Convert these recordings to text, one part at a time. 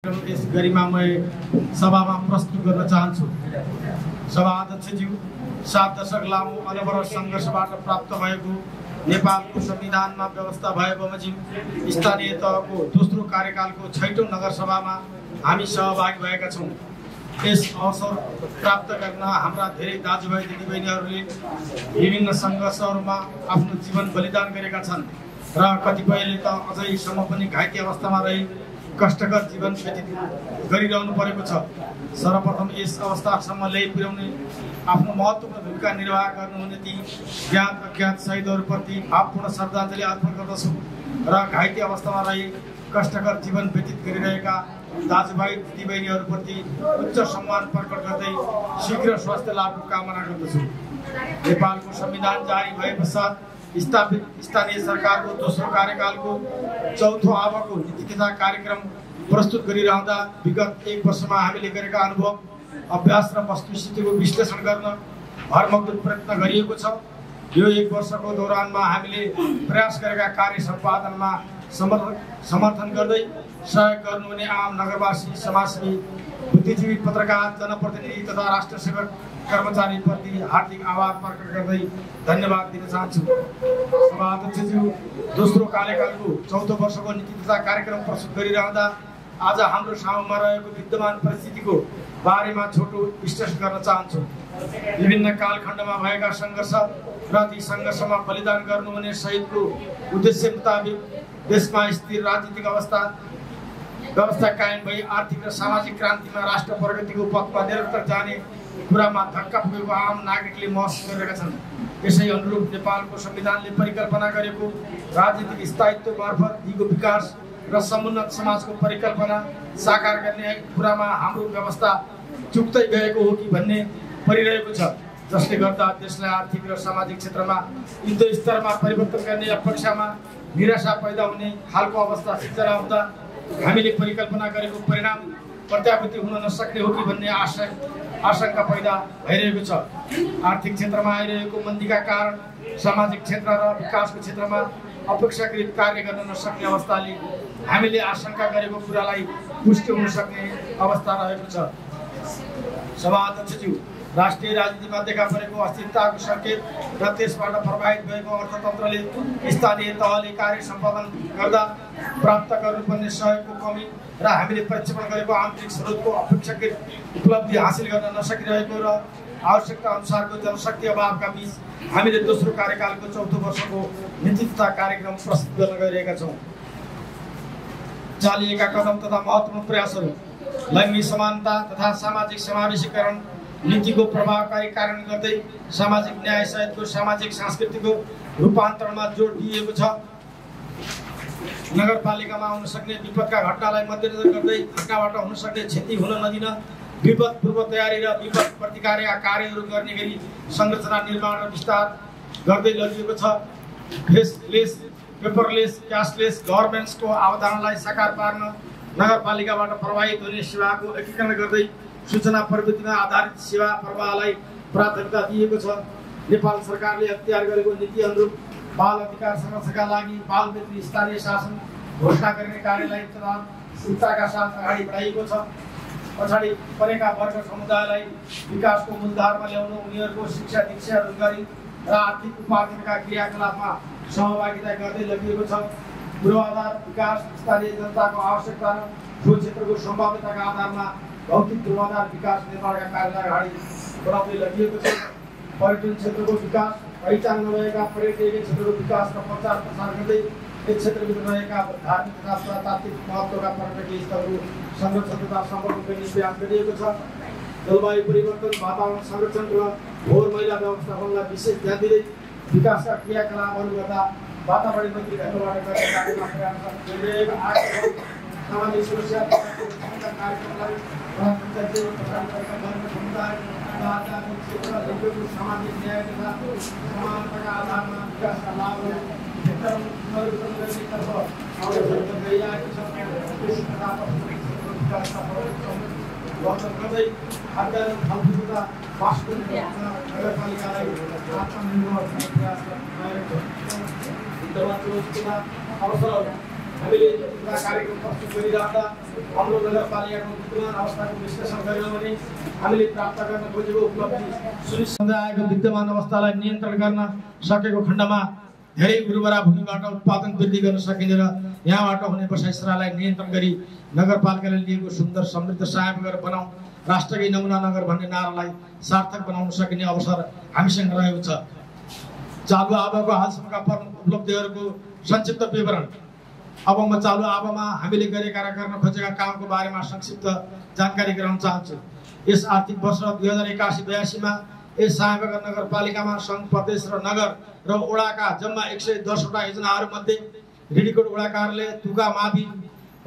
यस गरिमामय सभामा प्रस्तुत गर्न चाहन्छु। सभा अध्यक्षज्यू 7 दशक लामो अनवरत सङ्घर्षबाट प्राप्त भएको नेपालको संविधानमा व्यवस्था भए बमोजिम स्थानीय तहको दोस्रो कार्यकालको 6औं नगरसभामा हामी सहभागी भएका छौँ। यस अवसर प्राप्त गर्न हाम्रा धेरै दाजुभाइ दिदीबहिनीहरूले विभिन्न सङ्घर्षहरूमा आफ्नो जीवन बलिदान गरेका छन् र कतिपयले त अझैसम्म पनि घाइते अवस्थामा रही कष्टकर जीवन व्यतीत गरिरहनु परेको छ। सर्वप्रथम यस अवस्थासम्म ल्याइपुर्याउने आफ्नो महत्त्वपूर्ण भूमिका निर्वाह गर्नुहुने ती ज्ञात अज्ञात शहीदहरूप्रति भावपूर्ण श्रद्धाञ्जली अर्पण गर्दछु र घाइते अवस्थामा रही कष्टकर जीवन व्यतीत गरिरहेका दाजुभाइ दिदीबहिनीहरूप्रति उच्च सम्मान प्रकट गर्दै शीघ्र स्वास्थ्य लाभको कामना गर्दछु। नेपालको संविधान जारी भए पश्चात स्थापित स्थानीय सरकारको दोस्रो कार्यकालको 4थो आवको नीति तथा कार्यक्रम प्रस्तुत गरिरहँदा विगत 1 वर्षमा हामीले गरेका अनुभव, अभ्यास र वस्तुस्थितिको विश्लेषण गर्न भरमग्दो प्रयत्न गरिएको छ। यो 1 वर्षको दौरानमा हामीले प्रयास गरेका कार्य सम्पादनमा समर्थन गर्दै सहयोग गर्नुहुने आम नगरवासी, समाजसेवी, बुद्धिजीवी, पत्रकार, जनप्रतिनिधि तथा राष्ट्र सेवक कर्मचारीप्रति हार्दिक आभार प्रकट गर्दै धन्यवाद दिन चाहन्छु। सभा अध्यक्षज्यू, दोस्रो कार्यकालको 4औं वर्षको नीति तथा कार्यक्रम प्रस्तुत गरिरहँदा आज हाम्रो सामुमा रहेको विद्यमान परिस्थितिको बारेमा छोटो विश्लेषण गर्न चाहन्छु। विभिन्न कालखण्डमा भएका सङ्घर्ष र ती सङ्घर्षमा बलिदान गर्नुहुने शहीदको उद्देश्य मुताबिक देशमा स्थिर राजनीतिक व्यवस्था कायम भई आर्थिक र सामाजिक क्रान्तिमा राष्ट्र प्रगतिको पथमा निरन्तर जाने कुरामा धक्का पुगेको आम नागरिकले महसुस गरिरहेका छन्। यसै अनुरूप नेपालको संविधानले परिकल्पना गरेको राजनीतिक स्थायित्व मार्फत दिगो विकास र समुन्नत समाजको परिकल्पना साकार गर्ने कुरामा हाम्रो व्यवस्था चुक्दै गएको हो कि भन्ने परिरहेको छ, जसले गर्दा देशलाई आर्थिक र सामाजिक क्षेत्रमा युद्ध स्तरमा परिवर्तन गर्ने अपेक्षामा निराशा पैदा हुने खालको अवस्था सिर्जना हुँदा हामीले परिकल्पना गरेको परिणाम प्रत्याभूति हुन नसक्ने हो कि भन्ने आशंका पैदा भइरहेको छ। आर्थिक क्षेत्रमा आइरहेको मन्दीका कारण सामाजिक क्षेत्र र विकासको क्षेत्रमा अपेक्षाकृत कार्य गर्न नसक्ने अवस्थाले हामीले आशंका गरेको कुरालाई पुष्टि हुन सक्ने अवस्था रहेको छ। सभा अध्यक्षज्यू, राष्ट्रिय राजनीतिमा देखा परेको अस्थिरताको सङ्केत र त्यसबाट प्रभावित भएको अर्थतन्त्रले स्थानीय तहले कार्य सम्पादन गर्दा प्राप्त गर्नुपर्ने सहयोगको कमी र हामीले प्रक्षेपण गरेको आन्तरिक स्रोतको अपेक्षाकृत उपलब्धि हासिल गर्न नसकिरहेको र आवश्यकता अनुसारको जनशक्ति अभावका बीच हामीले दोस्रो कार्यकालको 4थो वर्षको नीति तथा कार्यक्रम प्रस्तुत गर्न गइरहेका छौँ। चालिएका कदम तथा महत्त्वपूर्ण प्रयासहरू लैङ्गिक समानता तथा सामाजिक समावेशीकरण नीतिको प्रभावकारी कार्यान्वयन गर्दै सामाजिक न्याय सहितको सामाजिक सांस्कृतिक रूपान्तरणमा जोड दिएको छ। नगरपालिकामा हुन सक्ने विपदका घटनालाई मध्यनजर गर्दै घटनाबाट हुन सक्ने क्षति हुन नदिन विपद पूर्व तयारी र विपद प्रतिकारका कार्यहरू गर्ने गरी संरचना निर्माण र विस्तार गर्दै लगिएको छ। फेसलेस, पेपरलेस, क्यासलेस गभर्नेन्सको अवधारणालाई साकार पार्न नगरपालिकाबाट प्रभावित हुने सेवाको एकीकरण गर्दै सूचना प्रविधिमा आधारित सेवा प्रवाहलाई प्राथमिकता दिएको छ। नेपाल सरकारले अख्तियार गरेको नीति अनुरूप बाल अधिकार संरक्षणका लागि बाल मित्र स्थानीय शासन घोषणा गर्ने कार्यलाई तत्परताका साथ अगाडि बढाइएको छ। पछाडि परेका वर्ग समुदायलाई विकासको मूलधारमा ल्याउन उनीहरूको शिक्षा, दीक्षा, रोजगारी र आर्थिक उपार्जनका क्रियाकलापमा सहभागिता गर्दै लगिएको छ। पूर्वाधार विकास, स्थानीय जनताको आवश्यकता र सो क्षेत्रको सम्भाव्यताका आधारमा भौतिक पूर्वाधार विकास निर्माणका कार्यलाई अगाडि बढाउँदै लगिएको छ। पर्यटन क्षेत्रको विकास, पहिचान नभएका पर्यटकीय क्षेत्रको विकास र प्रचार प्रसार गर्दै यस क्षेत्रभित्र रहेका धार्मिक तथा पुरातात्विक महत्त्वका पर्यटकीय स्थलहरू संरक्षण तथा सम्वर्धन गर्ने प्रयास गरिएको छ। जलवायु परिवर्तन, वातावरण संरक्षण र फोहोर मैला व्यवस्थापनलाई विशेष ध्यान दिँदै विकासका क्रियाकलापहरू गर्दा वातावरण मन्त्री ढङ्गबाट गर्ने कार्यमा प्रयास गरिरहेका सामाजिक सुरक्षा कार्यक्रमलाई सामाजिक न्याय तथा समानताका आधारमा विकासका लाभहरू गर्दै खाद्यान्न, फलफुल तथा वास्तु नगरपालिकालाई आत्मनिर्भर प्रयास गरिरहेको छ। विद्यमान अवसरहरू हामीले कार्यक्रम प्रस्तुत गरिरहँदा हाम्रो नगरपालिकाको विद्यमान अवस्थाको विश्लेषण गर्यौँ भने हामीले प्राप्त गर्न खोजेको उपलब्धि सुनिश्चित आएको विद्यमान अवस्थालाई नियन्त्रण गर्न सकेको खण्डमा धेरै उर्वरा भूमिबाट उत्पादन वृद्धि गर्न सकिने र यहाँबाट हुने बसाइसरालाई नियन्त्रण गरी नगरपालिकाले लिएको सुन्दर समृद्ध सहायक बनाऊ राष्ट्रकै नमुना नगर भन्ने नारालाई सार्थक बनाउन सकिने अवसर हामीसँग रहेको छ। चालु आवाको हालसम्मका प्रमुख उपलब्धिहरूको संक्षिप्त विवरण। अब म चालु आवामा हामीले गरेका र गर्न खोजेका कामको बारेमा संक्षिप्त जानकारी गराउन चाहन्छु। यस आर्थिक वर्ष 2081-82 मा यस सहायक नगरपालिकामा सङ्घ प्रदेश र नगर र वडाका जम्मा 110 वटा योजनाहरूमध्ये रिडीकोट वडा कार्यालय, तुगा मावि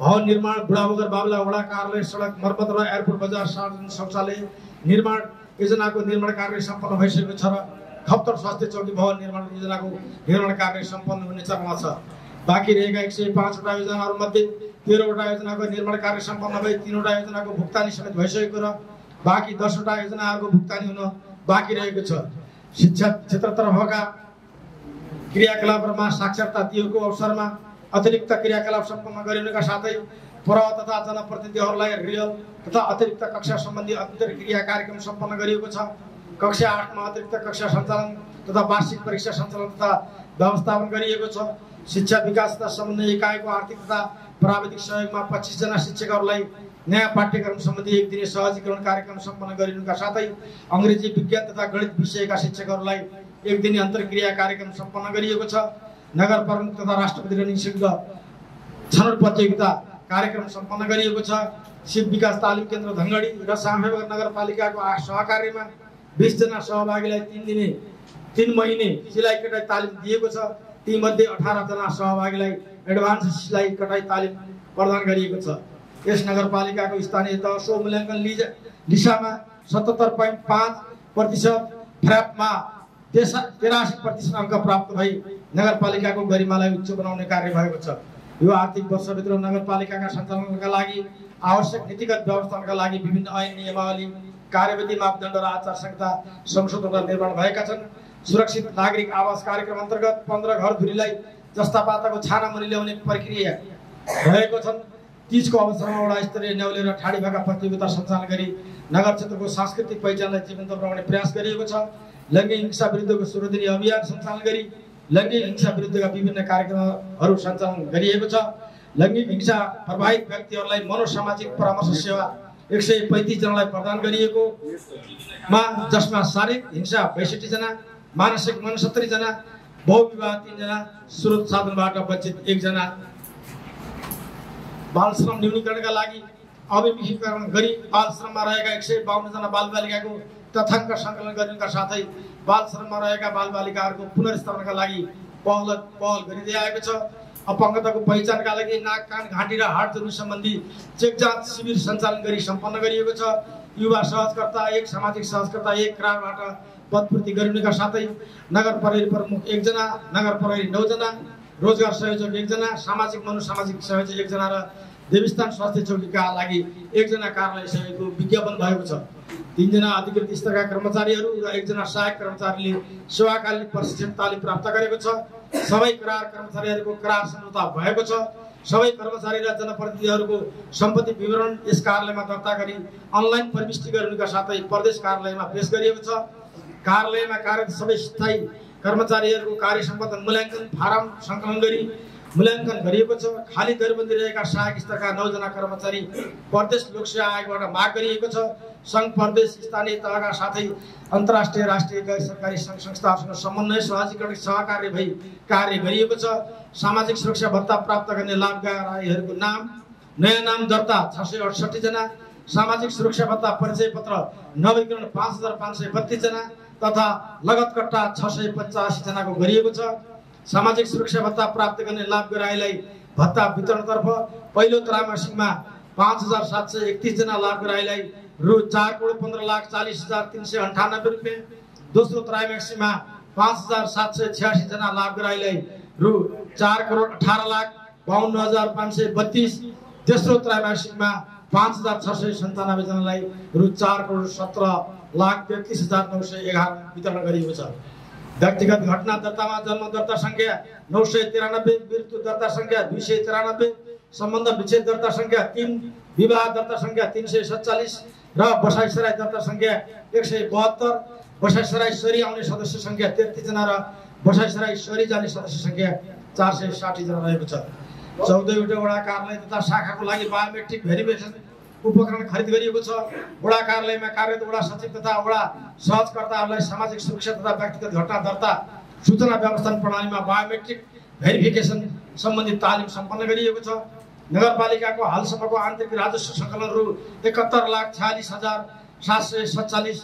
भवन निर्माण, बुढाबगर बाबुला वडा कार्यालय, सडक मर्मत र एयरपोर्ट बजार सार्वजनिक शौचालय निर्माण योजनाको निर्माण कार्य सम्पन्न भइसकेको छ र खप्तर स्वास्थ्य चौकी भवन निर्माण योजनाको निर्माण कार्य सम्पन्न हुने चरणमा छ। बाँकी रहेका 105 वटा योजनाहरूमध्ये 13 वटा योजनाको निर्माण कार्य सम्पन्न भई 3 वटा योजनाको भुक्तानी समेत भइसकेको र बाँकी 10 वटा योजनाहरूको भुक्तानी हुन बाँकी रहेको छ। शिक्षा क्षेत्रतर्फका क्रियाकलापमा साक्षरता दिएको अवसरमा अतिरिक्त क्रियाकलाप सम्पन्न गरिनुका साथै प्रह तथा जनप्रतिनिधिहरूलाई रियल तथा अतिरिक्त कक्षा सम्बन्धी अन्तर्क्रिया कार्यक्रम सम्पन्न गरिएको छ। कक्षा 8 मा अतिरिक्त कक्षा सञ्चालन तथा वार्षिक परीक्षा सञ्चालन तथा व्यवस्थापन गरिएको छ। शिक्षा विकास तथा समन्वय इकाइको आर्थिक तथा प्राविधिक सहयोगमा 25 जना शिक्षकहरूलाई नयाँ पाठ्यक्रम सम्बन्धी 1 दिने सहजीकरण कार्यक्रम सम्पन्न गरिनुका साथै अङ्ग्रेजी विज्ञान तथा गणित विषयका शिक्षकहरूलाई 1 दिने अन्तर्क्रिया कार्यक्रम सम्पन्न गरिएको छ। नगर प्रमुख तथा राष्ट्रपति र निषिद्ध छनौट प्रतियोगिता कार्यक्रम सम्पन्न गरिएको छ। शिव विकास तालिम केन्द्र धनगढी र सामूहिक नगरपालिकाको सहकार्यमा 20 जना सहभागीलाई 3 महिने सिलाइ कटाइ तालिम दिएको छ। ती मध्ये 18 जना सहभागीलाई एडभान्स सिलाइ कटाइ तालिम प्रदान गरिएको छ। यस नगरपालिकाको स्थानीय तह स्व मूल्याङ्कन लिसामा 77.5%, फ्र्यापमा 83% अङ्क प्राप्त भई नगरपालिकाको गरिमालाई उच्च बनाउने कार्य भएको छ। यो आर्थिक वर्षभित्र नगरपालिकाका सञ्चालनका लागि आवश्यक नीतिगत व्यवस्थापनका लागि विभिन्न ऐन नियमावली, कार्यविधि, मापदण्ड र आचार संहिता संशोधन र निर्माण भएका छन्। सुरक्षित नागरिक आवास कार्यक्रम अन्तर्गत 15 घरधुरीलाई जस्ता पाताको छाना मुनि ल्याउने प्रक्रिया रहेको छन्। तीजको अवसरमा वडा स्तरीय न्याउले र ठाडी भाका प्रतियोगिता सञ्चालन गरी नगर क्षेत्रको सांस्कृतिक पहिचानलाई जीवन्त बनाउने प्रयास गरिएको छ। लैङ्गिक हिंसा विरुद्धको 16 दिने अभियान सञ्चालन गरी लैङ्गिक हिंसा विरुद्धका विभिन्न कार्यक्रमहरू सञ्चालन गरिएको छ। लैङ्गिक हिंसा प्रभावित व्यक्तिहरूलाई मनोसामाजिक परामर्श सेवा 135 जनालाई प्रदान गरिएको मा, जसमा शारीरिक हिंसा 62 जना, मानसिक 69 जना, बहुविवाह 3 जना, स्रोत साधनबाट वञ्चित 1 जना। बाल श्रम न्यूनीकरणका लागि अभिमुखीकरण गरी बाल श्रममा रहेका 152 जना बालबालिकाको तथ्याङ्क सङ्कलन गर्नुका साथै बाल श्रममा रहेका बालबालिकाहरूको पुनर्स्थापनाका लागि पहल गरिँदै आएको छ। अपङ्गताको पहिचानका लागि नाक, कान, घाँटी र हाड जोड्नु सम्बन्धी चेक जाँच शिविर सञ्चालन गरी सम्पन्न गरिएको छ। युवा सहजकर्ता 1, सामाजिक सहजकर्ता 1 क्रारबाट पदपूर्ति गरिनुका साथै नगर प्रहरी प्रमुख 1 जना, नगर प्रहरी 9 जना, रोजगार संयोजक 1 जना, सामाजिक मनोसामाजिक संयोजक 1 जना र देवीस्थान स्वास्थ्य चौकीका लागि 1 जना कार्यालय सहयोगको विज्ञापन भएको छ। 3 जना अधिकृत स्तरका कर्मचारीहरू र 1 जना सहायक कर्मचारीले सेवाकालीन प्रशिक्षण तालिम प्राप्त गरेको छ। सबै करार कर्मचारीहरूको करार सम्झौता भएको छ। सबै कर्मचारी र जनप्रतिनिधिहरूको सम्पत्ति विवरण यस कार्यालयमा दर्ता गरी अनलाइन प्रविष्टि गर्नुका साथै प्रदेश कार्यालयमा पेश गरिएको छ। कार्यालयमा कार्यरत सबै स्थायी कर्मचारीहरूको कार्य सम्पादन मूल्याङ्कन फारम सङ्कलन गरी मूल्याङ्कन गरिएको छ। खाली दरबन्दी रहेका सहायक स्तरका 9 जना कर्मचारी प्रदेश लोकसेवा आयोगबाट माग गरिएको छ। सङ्घ, प्रदेश, स्थानीय तहका साथै अन्तर्राष्ट्रिय, राष्ट्रिय, गैर सरकारी सङ्घ संस्थाहरूसँग समन्वय सहजीकरण सहकार्य भई कार्य गरिएको छ। सामाजिक सुरक्षा भत्ता प्राप्त गर्ने लाभग्राहीहरूको नाम, नयाँ नाम दर्ता 668 जना, सामाजिक सुरक्षा भत्ता परिचय पत्र नवीकरण 5532 जना तथा लगत कट्टा 685 जनाको गरिएको छ। सामाजिक सुरक्षा भत्ता प्राप्त गर्ने लाभग्राहीलाई भत्ता वितरणतर्फ पहिलो त्रैमासिकमा 5731 जना लाभग्राहीलाई रु 4,15,40,398 रुपियाँ, दोस्रो त्रैमासिकमा 5786 जना लाभग्राहीलाई रु 4,18,52,532, तेस्रो त्रैमासिकमा 5697 जनालाई रु 4,17,33,911 वितरण गरिएको छ। व्यक्तिगत घटना दर्तामा जन्म दर्ता संख्या 993, मृत्यु दर्ता संख्या 293, सम्बन्ध विच्छेद दर्ता संख्या 3, विवाह दर्ता संख्या 347 र बसाइसराई दर्ता संख्या 172, बसाइसराई सरी आउने सदस्य संख्या 33 जना र बसाइसराई सरी जाने सदस्य संख्या 460 जना रहेको छ। 14 वटा वडा कार्यालय तथा शाखाको लागि बायोमेट्रिक भेरिफिकेसन उपकरण खरिद गरिएको छ। वडा कार्यालयमा कार्यरत वडा सचिव तथा वडा सहजकर्ताहरूलाई सामाजिक सुरक्षा तथा व्यक्तिगत घटना दर्ता सूचना व्यवस्थापन प्रणालीमा बायोमेट्रिक भेरिफिकेसन सम्बन्धी तालिम सम्पन्न गरिएको छ। नगरपालिकाको हालसम्मको आन्तरिक राजस्व सङ्कलन रु 71,46,747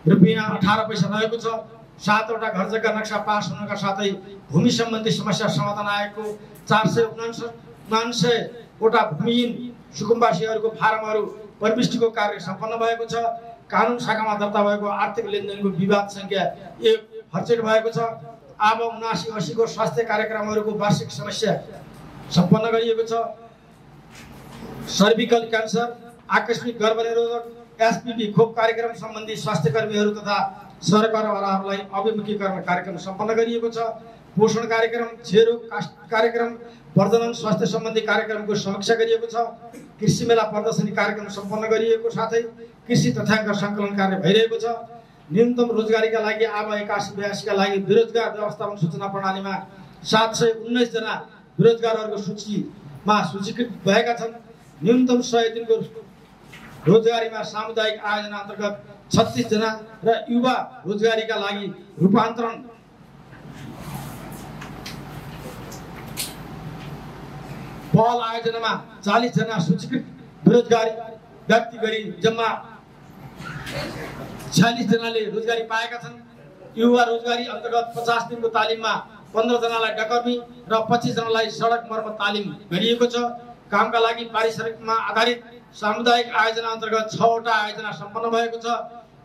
रुपियाँ 18 पैसा रहेको छ। 7 वटा घर जग्गा नक्सा पास हुनका साथै भूमि सम्बन्धी समस्या समाधान आएको 499 वटा भूमिहीन सुकुम्बासीहरूको फारमहरू परिविष्टिको कार्य सम्पन्न भएको छ। कानुन शाखामा दर्ता भएको आर्थिक लेनदेनको विवाद संख्या 1 फर्चेट भएको छ। अब 79-80 को स्वास्थ्य कार्यक्रमहरूको वार्षिक समस्या सम्पन्न गरिएको छ। सर्भिकल क्यान्सर, आकस्मिक गर्भनिरोधक, एसपीभी खोप कार्यक्रम सम्बन्धी स्वास्थ्य कर्मीहरू तथा सरकारवालाहरूलाई अभिमुखीकरण कार्यक्रम सम्पन्न गरिएको छ। पोषण कार्यक्रम, क्षयरोग कार्यक्रम, प्रजनन स्वास्थ्य सम्बन्धी कार्यक्रमको समीक्षा गरिएको छ। कृषि मेला प्रदर्शनी कार्यक्रम सम्पन्न गरिएको साथै कृषि तथ्याङ्क सङ्कलन कार्य भइरहेको छ। न्यूनतम रोजगारीका लागि अब 81-82 का लागि बेरोजगार व्यवस्थापन सूचना प्रणालीमा 719 जना बेरोजगारहरूको सूचीमा सूचीकृत भएका छन्। न्यूनतम 100 दिनको रोजगारीमा सामुदायिक आयोजना अन्तर्गत 36 जना र युवा रोजगारीका लागि रूपान्तरण पहल आयोजनामा 40 जना सूचीकृत बेरोजगारी व्यक्ति गरी जम्मा 46 जनाले रोजगारी पाएका छन्। युवा रोजगारी अन्तर्गत 50 दिनको तालिममा 15 जनालाई डकर्मी र 25 जनालाई सडक मर्मत तालिम गरिएको छ। कामका लागि पारिश्रमिकमा आधारित सामुदायिक आयोजना अन्तर्गत 6 वटा आयोजना सम्पन्न भएको छ।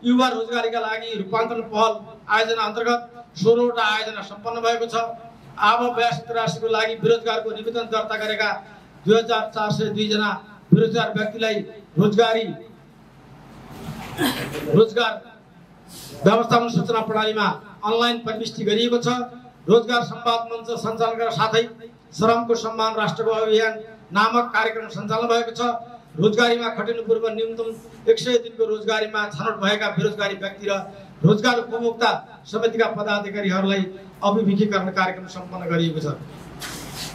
युवा रोजगारीका लागि रूपान्तरण पहल आयोजना अन्तर्गत 16 वटा आयोजना सम्पन्न भएको छ। अब 82-83 को लागि बेरोजगारको निवेदन दर्ता गरेका 2402 जना बेरोजगार व्यक्तिलाई रोजगार व्यवस्थापन सूचना प्रणालीमा अनलाइन प्रविष्टि गरिएको छ। रोजगार संवाद मञ्च सञ्चालन गरेर साथै श्रमको सम्मान राष्ट्रको अभियान नामक कार्यक्रम सञ्चालन भएको छ। रोजगारीमा खटिनु पूर्व न्यूनतम 100 दिनको रोजगारीमा छनौट भएका बेरोजगारी व्यक्ति र रोजगार उपभोक्ता समितिका पदाधिकारीहरूलाई अभिमुखीकरण कार्यक्रम सम्पन्न गरिएको छ।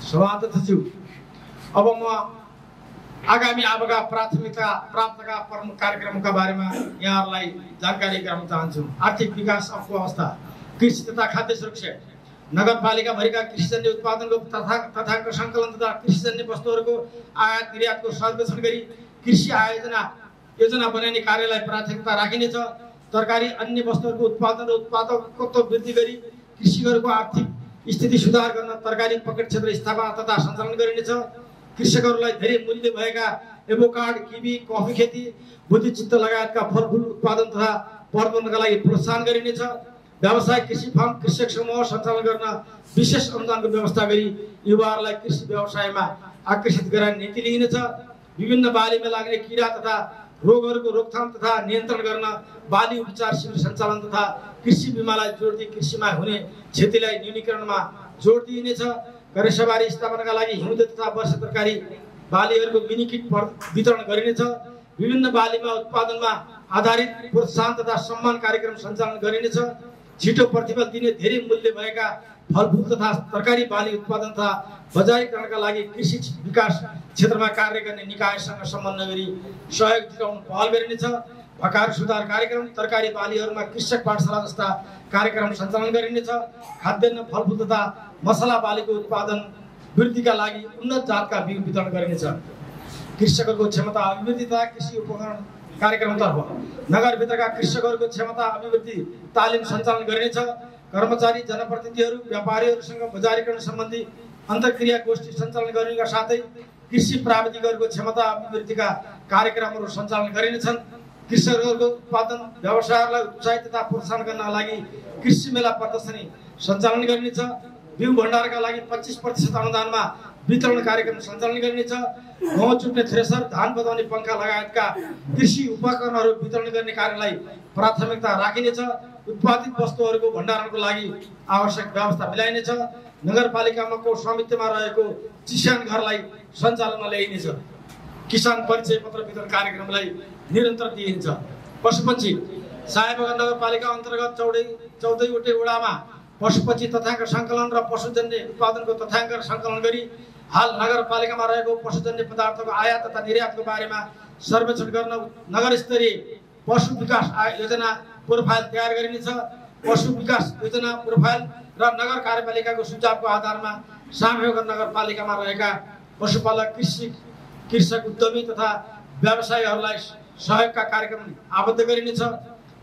सभाध्यक्षज्यू, अब म आगामी आवका प्राथमिकता प्राप्तका प्रमुख कार्यक्रमका बारेमा यहाँहरूलाई जानकारी गराउन चाहन्छु। आर्थिक विकास अवस्था, कृषि तथा खाद्य सुरक्षा, नगरपालिका भरिका कृषिजन्य उत्पादनको तथ्याङ्क सङ्कलन तथा कृषिजन्य वस्तुहरूको आयात निर्यातको सर्वेक्षण गरी कृषि योजना बनाउने कार्यलाई प्राथमिकता राखिनेछ। तरकारी अन्य वस्तुहरूको उत्पादन र उत्पादकत्व वृद्धि गरी कृषकहरूको आर्थिक स्थिति सुधार गर्न तरकारी पकेट क्षेत्र स्थापना तथा सञ्चालन गरिनेछ। कृषकहरूलाई धेरै मूल्य भएका एभोकाड, किवी, कफी खेती, बुद्धिचित्त लगायतका फलफुल उत्पादन तथा प्रबन्धनका लागि प्रोत्साहन गरिनेछ। व्यावसायिक कृषि फार्म कृषक समूह सञ्चालन गर्न विशेष अनुदानको व्यवस्था गरी युवाहरूलाई कृषि व्यवसायमा आकर्षित गराउने नीति लिइनेछ। विभिन्न बालीमा लाग्ने किरा तथा रोगहरूको रोकथाम तथा नियन्त्रण गर्न बाली उपचार शिविर सञ्चालन तथा कृषि बिमालाई जोड दिई कृषिमा हुने क्षतिलाई न्यूनीकरणमा जोड दिइनेछ। गरेसबारी स्थापनाका लागि हिउँदे तथा वर्षा तरकारी बालीहरूको मिनी किट वितरण गरिनेछ। विभिन्न बालीमा उत्पादनमा आधारित प्रोत्साहन तथा सम्मान कार्यक्रम सञ्चालन गरिनेछ। छिटो प्रतिफल दिने धेरै मूल्य भएका फलफुल तथा तरकारी बाली उत्पादन तथा बजारीकरणका लागि कृषि विकास क्षेत्रमा कार्य गर्ने निकायसँग समन्वय गरी सहयोग जुटाउन पहल गरिनेछ। भकार सुधार कार्यक्रम, तरकारी बालीहरूमा कृषक पाठशाला जस्ता कार्यक्रम सञ्चालन गरिनेछ। खाद्यान्न फलफुल तथा मसला बालीको उत्पादन वृद्धिका लागि उन्नत जातका बिउ वितरण गरिनेछ। कृषकहरूको क्षमता अभिवृद्धि तथा कृषि उपकरण कार्यक्रमतर्फ नगरभित्रका कृषकहरूको क्षमता अभिवृद्धि तालिम सञ्चालन गरिनेछ। कर्मचारी, जनप्रतिनिधिहरू, व्यापारीहरूसँग बजारीकरण सम्बन्धी अन्तर्क्रिया गोष्ठी सञ्चालन गर्नुका साथै कृषि प्राविधिकहरूको क्षमता अभिवृद्धिका कार्यक्रमहरू सञ्चालन गरिनेछन्। कृषकहरूको उत्पादन व्यवसायहरूलाई उत्साहित तथा प्रोत्साहन गर्नका लागि कृषि मेला प्रदर्शनी सञ्चालन गरिनेछ। बिउ भण्डारका लागि 25% अनुदानमा वितरण कार्यक्रम सञ्चालन गरिनेछ। गहुँ चुट्ने थ्रेसर, धान बजाउने पङ्खा लगायतका कृषि उपकरणहरू वितरण गर्ने कार्यलाई प्राथमिकता राखिनेछ। उत्पादित वस्तुहरूको भण्डारणको लागि आवश्यक व्यवस्था मिलाइनेछ। नगरपालिकामा को स्वामित्वमा रहेको चिस्यान घरलाई सञ्चालनमा ल्याइनेछ। किसान परिचय पत्र वितरण कार्यक्रमलाई निरन्तर दिइन्छ। पशुपक्षी सायबगान नगरपालिका अन्तर्गत 14वटै वडामा पशुपक्षी तथ्याङ्क सङ्कलन र पशुजन्य उत्पादनको तथ्याङ्क सङ्कलन गरी हाल नगरपालिकामा रहेको पशुजन्य पदार्थको आयात तथा निर्यातको बारेमा सर्वेक्षण गर्न नगर स्तरीय पशु विकास योजना प्रोफाइल तयार गरिनेछ। पशु विकास योजना प्रोफाइल र नगर कार्यपालिकाको सुझावको आधारमा सामूहिक नगरपालिकामा रहेका पशुपालक कृषक उद्यमी तथा व्यवसायीहरूलाई सहयोगका कार्यक्रम आबद्ध गरिनेछ।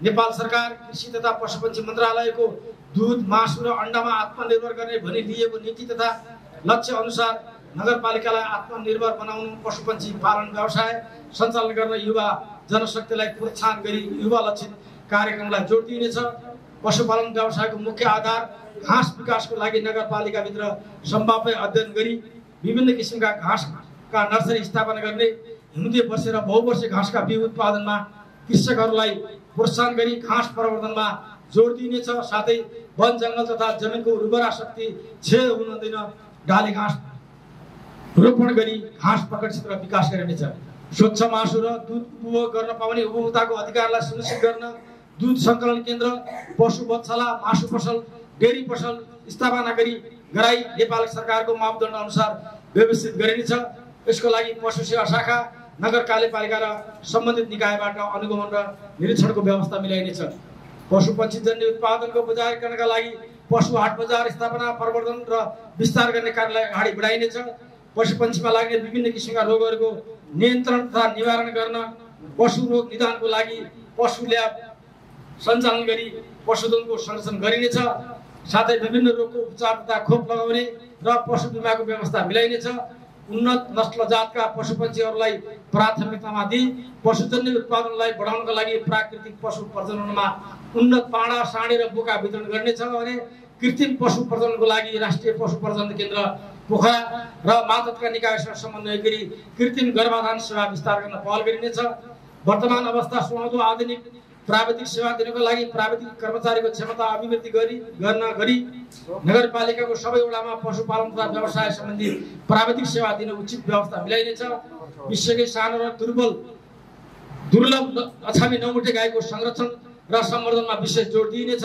नेपाल सरकार कृषि तथा पशुपक्षी मन्त्रालयको दूध मासु र अण्डामा आत्मनिर्भर गर्ने भनी लिएको नीति तथा लक्ष्य अनुसार नगरपालिकालाई आत्मनिर्भर बनाउनु, पशुपक्षी पालन व्यवसाय सञ्चालन गर्न युवा जनशक्तिलाई प्रोत्साहन गरी युवा लक्षित कार्यक्रमलाई जोड दिइनेछ। पशुपालन व्यवसायको मुख्य आधार घाँस विकासको लागि नगरपालिकाभित्र सम्भाव्य अध्ययन गरी विभिन्न किसिमका घाँसका नर्सरी स्थापना गर्ने, हिउँदे वर्षे र बहुवर्षे घाँसका बिउ उत्पादनमा कृषकहरूलाई प्रोत्साहन गरी घाँस प्रवर्धनमा जोड दिइनेछ। साथै वन जङ्गल तथा जमिनको उर्वरा शक्ति क्षय हुन दिन डाली घाँस रोपण गरी घाँस प्रकट विकास गरिनेछ। स्वच्छ मासु र दुध उपभोग गर्न पाउने उपभोक्ताको अधिकारलाई सुनिश्चित गर्न दूध सङ्कलन केन्द्र, पशु बत्सला, मासु पसल, डेरी पसल स्थापना गराई नेपाल सरकारको मापदण्ड अनुसार व्यवस्थित गरिनेछ। यसको लागि पशु सेवा शाखा, नगर कार्यपालिका र सम्बन्धित निकायबाट अनुगमन र निरीक्षणको व्यवस्था मिलाइनेछ। पशुपक्षीजन्य उत्पादनको बजारीकरणका लागि पशु हाट बजार स्थापना, प्रवर्धन र विस्तार गर्ने कार्यलाई अगाडि बढाइनेछ। पशुपक्षीमा लाग्ने विभिन्न किसिमका रोगहरूको नियन्त्रण तथा निवारण गर्न पशु रोग निदानको लागि पशु ल्याब सञ्चालन गरी पशुधनको संरक्षण गरिनेछ। साथै विभिन्न रोगको उपचार तथा खोप लगाउने र पशु बिमाको व्यवस्था मिलाइनेछ। उन्नत नस्ल जातका पशुपक्षीहरूलाई प्राथमिकतामा दिई पशुजन्य उत्पादनलाई बढाउनका लागि प्राकृतिक पशु प्रजननमा उन्नत पाडा, साँडे र बोका वितरण गर्नेछ भने कृत्रिम पशु प्रजननको लागि राष्ट्रिय पशु प्रजनन केन्द्र पोखरा र मातहतका निकायसँग समन्वय गरी कृत्रिम गर्भाधान सेवा विस्तार गर्न पहल गरिनेछ। वर्तमान अवस्था सुहाउँदो आधुनिक प्राविधिक सेवा दिनको लागि प्राविधिक कर्मचारीको क्षमता अभिवृद्धि गर्न नगरपालिकाको सबै वडामा पशुपालन तथा व्यवसाय सम्बन्धी प्राविधिक सेवा दिन उचित व्यवस्था मिलाइनेछ। विश्वकै सानो र दुर्लभ अछामी नौमुटे गाईको संरक्षण र सम्वर्धनमा विशेष जोड दिइनेछ।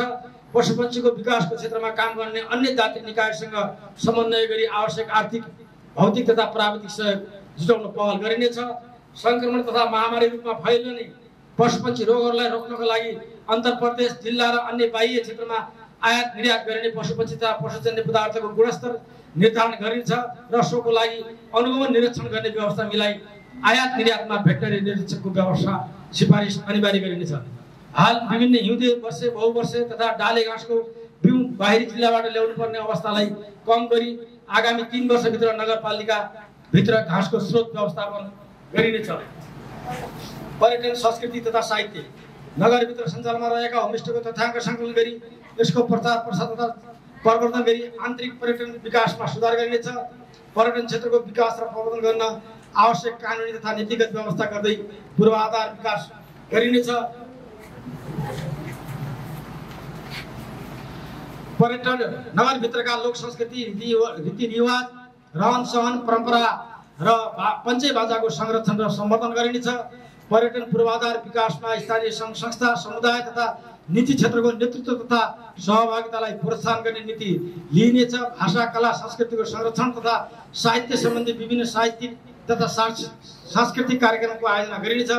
पशुपक्षीको विकासको क्षेत्रमा काम गर्ने अन्य जाति निकायसँग समन्वय गरी आवश्यक आर्थिक, भौतिक तथा प्राविधिक सहयोग जुटाउन पहल गरिनेछ। संक्रमण तथा महामारी रूपमा फैलिने पशुपक्षी रोगहरूलाई रोक्नको लागि अन्तर प्रदेश, जिल्ला र अन्य बाह्य क्षेत्रमा आयात निर्यात गरिने पशुपक्षी तथा पशुजन्य पदार्थको गुणस्तर निर्धारण गरिन्छ र सोको लागि अनुगमन निरीक्षण गर्ने व्यवस्था मिलाई आयात निर्यातमा भेटनरी निरीक्षकको व्यवस्था सिफारिस अनिवार्य गरिनेछ। हाल विभिन्न हिउँदे वर्षे, बहुवर्षे तथा डाले घाँसको बिउ बाहिरी जिल्लाबाट ल्याउनु पर्ने अवस्थालाई कम गरी आगामी 3 वर्षभित्र नगरपालिका भित्र घाँसको स्रोत व्यवस्थापन गरिनेछ। पर्यटन, संस्कृति तथा साहित्य नगरभित्र सञ्चालनमा रहेका होमस्टेको तथ्याङ्क सङ्कलन गरी यसको प्रचार प्रसार तथा प्रवर्धन गरी आन्तरिक पर्यटन विकासमा सुधार गरिनेछ। पर्यटन क्षेत्रको विकास र प्रवर्धन गर्न आवश्यक कानुनी तथा नीतिगत व्यवस्था गर्दै पूर्वाधार विकास गरिनेछ। पर्यटन नगरभित्रका लोक संस्कृति, रीतिरिवाज, रहन सहन, परम्परा र पञ्चे बाजाको संरक्षण र सम्वर्धन गरिनेछ। पर्यटन पूर्वाधार विकासमा स्थानीय सङ्घ संस्था, समुदाय तथा नीति क्षेत्रको नेतृत्व तथा सहभागितालाई प्रोत्साहन गर्ने नीति लिइनेछ। भाषा, कला, संस्कृतिको संरक्षण तथा साहित्य सम्बन्धी विभिन्न साहित्यिक तथा सांस्कृतिक कार्यक्रमको आयोजना गरिनेछ।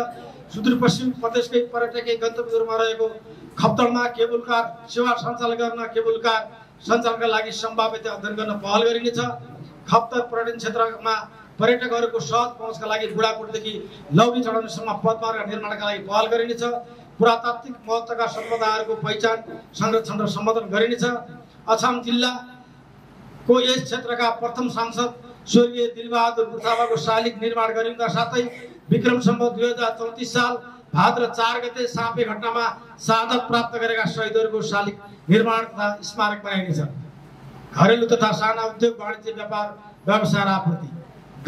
सुदूरपश्चिम प्रदेशकै पर्यटकीय गन्तव्यहरूमा रहेको खप्तडमा केबुल कार सेवा सञ्चालन गर्न केबुल कार सञ्चालनका लागि सम्भाव्यता अध्ययन गर्न पहल गरिनेछ। खप्तड पर्यटन क्षेत्रमा पर्यटकहरूको सहज पहुँचका लागि बुढाकोटदेखि लौरी चढाउनेसम्म पदमार्ग निर्माणका लागि पहल गरिनेछ। पुरातात्विक महत्त्वका सम्पदाहरूको पहिचान, संरक्षण र सम्वर्धन गरिनेछ। अछाम जिल्लाको यस क्षेत्रका प्रथम सांसद स्वर्गीय दिलबहादुर बुर्खाबाको शालिग निर्माण गरिनुका साथै विक्रम सम्वत 2034 साल भाद्र 4 गते साँपे घटनामा शहादत प्राप्त गरेका शहीदहरूको शालिग निर्माण तथा स्मारक बनाइनेछ। घरेलु तथा साना उद्योग, वाणिज्य, व्यापार, व्यवसाय र आपूर्ति,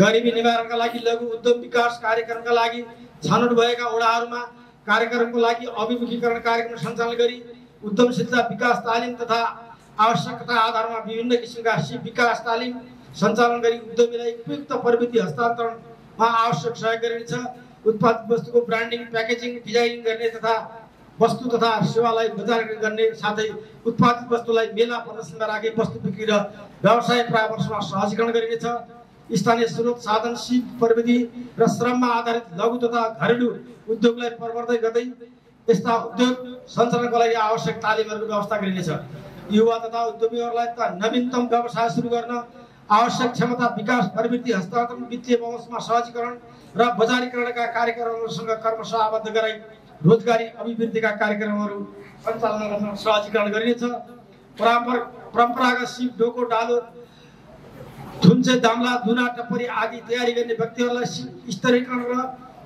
गरिबी निवारणका लागि लघु उद्योग विकास कार्यक्रमका लागि छनौट भएका वडाहरूमा कार्यक्रमको लागि अभिमुखीकरण कार्यक्रम सञ्चालन गरी उद्यमशीलता विकास तालिम तथा आवश्यकता आधारमा विभिन्न किसिमका सिप विकास तालिम सञ्चालन गरी उद्यमीलाई उपयुक्त प्रविधि हस्तान्तरणमा आवश्यक सहयोग गरिनेछ। उत्पादित वस्तुको ब्रान्डिङ, प्याकेजिङ, डिजाइन गर्ने तथा वस्तु तथा सेवालाई बजारीकरण गर्ने साथै उत्पादित वस्तुलाई मेला प्रदर्शनमा राखी वस्तु बिक्री र व्यवसाय परामर्शमा सहजीकरण गरिनेछ। स्थानीय स्रोत साधन, सिप प्रविधि र श्रममा आधारित लघु तथा घरेलु उद्योगलाई प्रवर्धन गर्दै यस्ता उद्योग सञ्चालनको लागि आवश्यक तालिमहरूको व्यवस्था गरिनेछ। युवा तथा उद्यमीहरूलाई नवीनतम व्यवसाय सुरु गर्न आवश्यक क्षमता विकास, प्रवृत्ति हस्तान्तरण, वित्तीय पहुँचमा सहजीकरण र बजारीकरणका कार्यक्रमहरूसँग कर्मशः आबद्ध गराई रोजगारी अभिवृद्धिका कार्यक्रमहरू सञ्चालन गर्न सहजीकरण गरिनेछ। परम्परागत सिप, डोको, डालो, थुन्चे, दाम्ला, दुना, टप्परी आदि तयारी गर्ने व्यक्तिहरूलाई स्तरीकरण र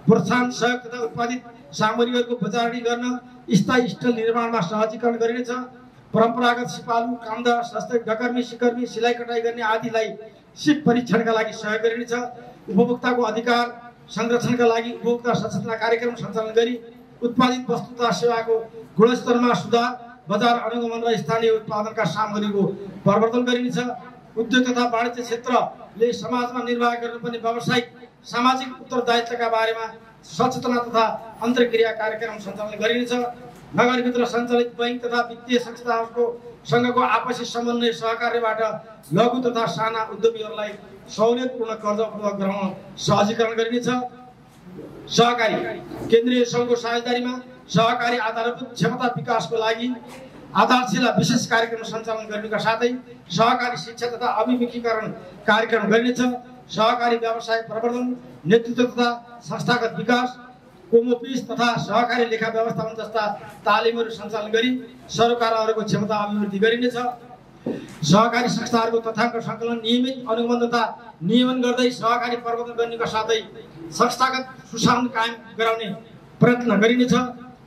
प्रोत्साहन सहयोग तथा उत्पादित सामग्रीहरूको बजारी गर्न स्थायी स्टल निर्माणमा सहजीकरण गरिनेछ। परम्परागत सिपालु, कामदार, सस्तै, डकर्मी, सिकर्मी, सिलाइ कटाइ गर्ने आदिलाई सिप परीक्षणका लागि सहयोग गरिनेछ। उपभोक्ताको अधिकार संरक्षणका लागि उपभोक्ता सचेतना कार्यक्रम सञ्चालन गरी उत्पादित वस्तु तथा सेवाको गुणस्तरमा सुधार, बजार अनुगमन र स्थानीय उत्पादनका सामग्रीको प्रवर्धन गरिनेछ। उद्योग तथा वाणिज्य क्षेत्रले समाजमा निर्वाह गर्नुपर्ने व्यावसायिक सामाजिक उत्तरदायित्वका बारेमा सचेतना तथा अन्तर्क्रिया कार्यक्रम सञ्चालन गरिनेछ। नगरभित्र सञ्चालित बैंक तथा वित्तीय संस्थाहरूको सँगको आपसी समन्वय सहकार्यबाट लघु तथा साना उद्यमीहरूलाई सहुलियतपूर्ण कर्ज उपलब्ध गराउन सहजीकरण गरिनेछ। सहकारी केन्द्रीय सङ्घको साझेदारीमा सहकारी आधारभूत क्षमता विकासको लागि आधारशिला विशेष कार्यक्रम सञ्चालन गर्नुका साथै सहकारी शिक्षा तथा अभिमुखीकरण कार्यक्रम गरिनेछ। सहकारी व्यवसाय प्रवर्धन, नेतृत्व तथा संस्थागत विकास, कोमोपिस तथा सहकारी लेखा व्यवस्थापन जस्ता तालिमहरू सञ्चालन गरी सरकारहरूको क्षमता अभिवृद्धि गरिनेछ। सहकारी संस्थाहरूको तथ्याङ्क सङ्कलन, नियमित अनुगमन तथा नियमन गर्दै सहकारी प्रवर्धन गर्नुका साथै संस्थागत सुशासन कायम गराउने प्रयत्न गरिनेछ।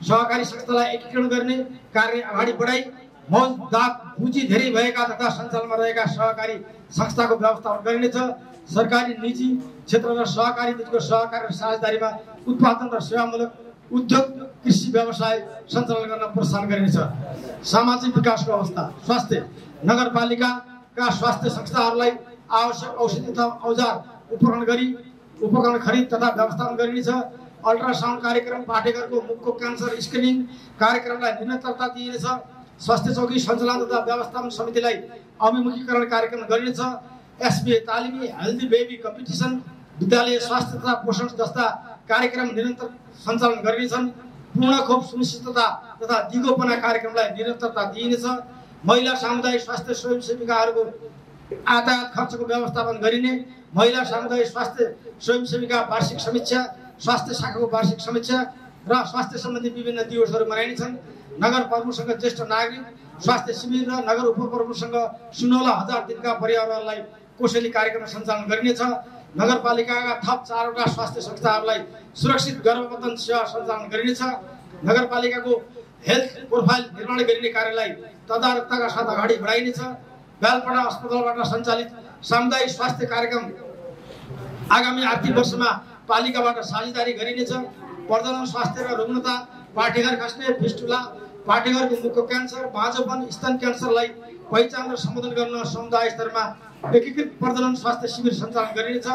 सहकारी संस्थालाई एकीकरण गर्ने कार्य अगाडि बढाई मौजदात पुँजी धेरै भएका तथा सञ्चालनमा रहेका सहकारी संस्थाको व्यवस्थापन गरिनेछ। सरकारी, निजी क्षेत्र र सहकारी बीचको सहकारी र साझेदारीमा उत्पादन र सेवामूलक उद्योग, कृषि व्यवसाय सञ्चालन गर्न प्रोत्साहन गरिनेछ। सामाजिक विकासको अवस्था, स्वास्थ्य नगरपालिकाका स्वास्थ्य संस्थाहरूलाई आवश्यक औषधि तथा औजार उपकरण खरिद तथा व्यवस्थापन गरिनेछ। अल्ट्रासाउन्ड कार्यक्रम, पाठेघरको मुखको क्यान्सर स्क्रिनिङ कार्यक्रमलाई निरन्तरता दिइनेछ। स्वास्थ्य चौकी सञ्चालन तथा व्यवस्थापन समितिलाई अभिमुखीकरण कार्यक्रम गरिनेछ। एसबिए तालिमी, हेल्दी बेबी कम्पिटिसन, विद्यालय स्वास्थ्य तथा पोषण जस्ता कार्यक्रम निरन्तर सञ्चालन गरिनेछन्। पूर्ण खोप सुनिश्चितता तथा दिगोपना कार्यक्रमलाई निरन्तरता दिइनेछ। महिला सामुदायिक स्वास्थ्य स्वयंसेविकाहरूको यातायात खर्चको व्यवस्थापन गरिने, महिला सामुदायिक स्वास्थ्य स्वयंसेविका वार्षिक समीक्षा, स्वास्थ्य शाखाको वार्षिक समीक्षा र स्वास्थ्य सम्बन्धी विभिन्न दिवसहरू मनाइनेछन्। नगर प्रमुखसँग ज्येष्ठ नागरिक स्वास्थ्य शिविर र नगर उपप्रमुखसँग 16,000 दिनका परिवारहरूलाई कोसेली कार्यक्रम सञ्चालन गरिनेछ। नगरपालिकाका थप 4वटा स्वास्थ्य संस्थाहरूलाई सुरक्षित गर्भवतन सेवा सञ्चालन गरिनेछ। नगरपालिकाको हेल्थ प्रोफाइल निर्माण गरिने कार्यलाई तदारकताका साथ अगाडि बढाइनेछ। बेलपाडा अस्पतालबाट सञ्चालित सामुदायिक स्वास्थ्य कार्यक्रम आगामी आर्थिक वर्षमा पालिकाबाट साझेदारी गरिनेछ। प्रजनन स्वास्थ्य र रुग्णता, पाठेघर खस्ने, फिस्टुला, पाठेघरको मुखको क्यान्सर, बाँझोपन, स्तन क्यान्सरलाई पहिचान र सम्बोधन गर्न समुदाय स्तरमा एकीकृत प्रजनन स्वास्थ्य शिविर सञ्चालन गरिनेछ।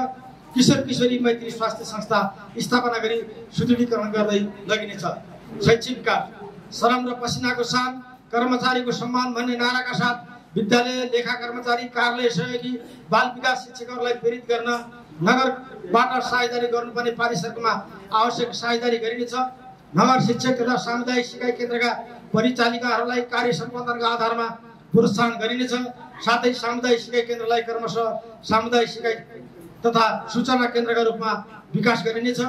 किशोर किशोरी मैत्री स्वास्थ्य संस्था स्थापना गरी सुदृढीकरण गर्दै लगिनेछ। शैक्षिक विकास, श्रम र पसिनाको सान, कर्मचारीको सम्मान भन्ने नाराका साथ विद्यालय, लेखा कर्मचारी, कार्यालय सहयोगी, बाल विकास शिक्षकहरूलाई प्रेरित गर्न नगरबाट साझेदारी गर्नुपर्ने पारिसरमा आवश्यक साझेदारी गरिनेछ। नगर शिक्षक तथा सामुदायिक सिकाइ केन्द्रका परिचालिकाहरूलाई कार्य सम्पादनका आधारमा प्रोत्साहन गरिनेछ। साथै सामुदायिक सिकाइ केन्द्रलाई क्रमशः सामुदायिक सिकाइ तथा सूचना केन्द्रका रूपमा विकास गरिनेछ।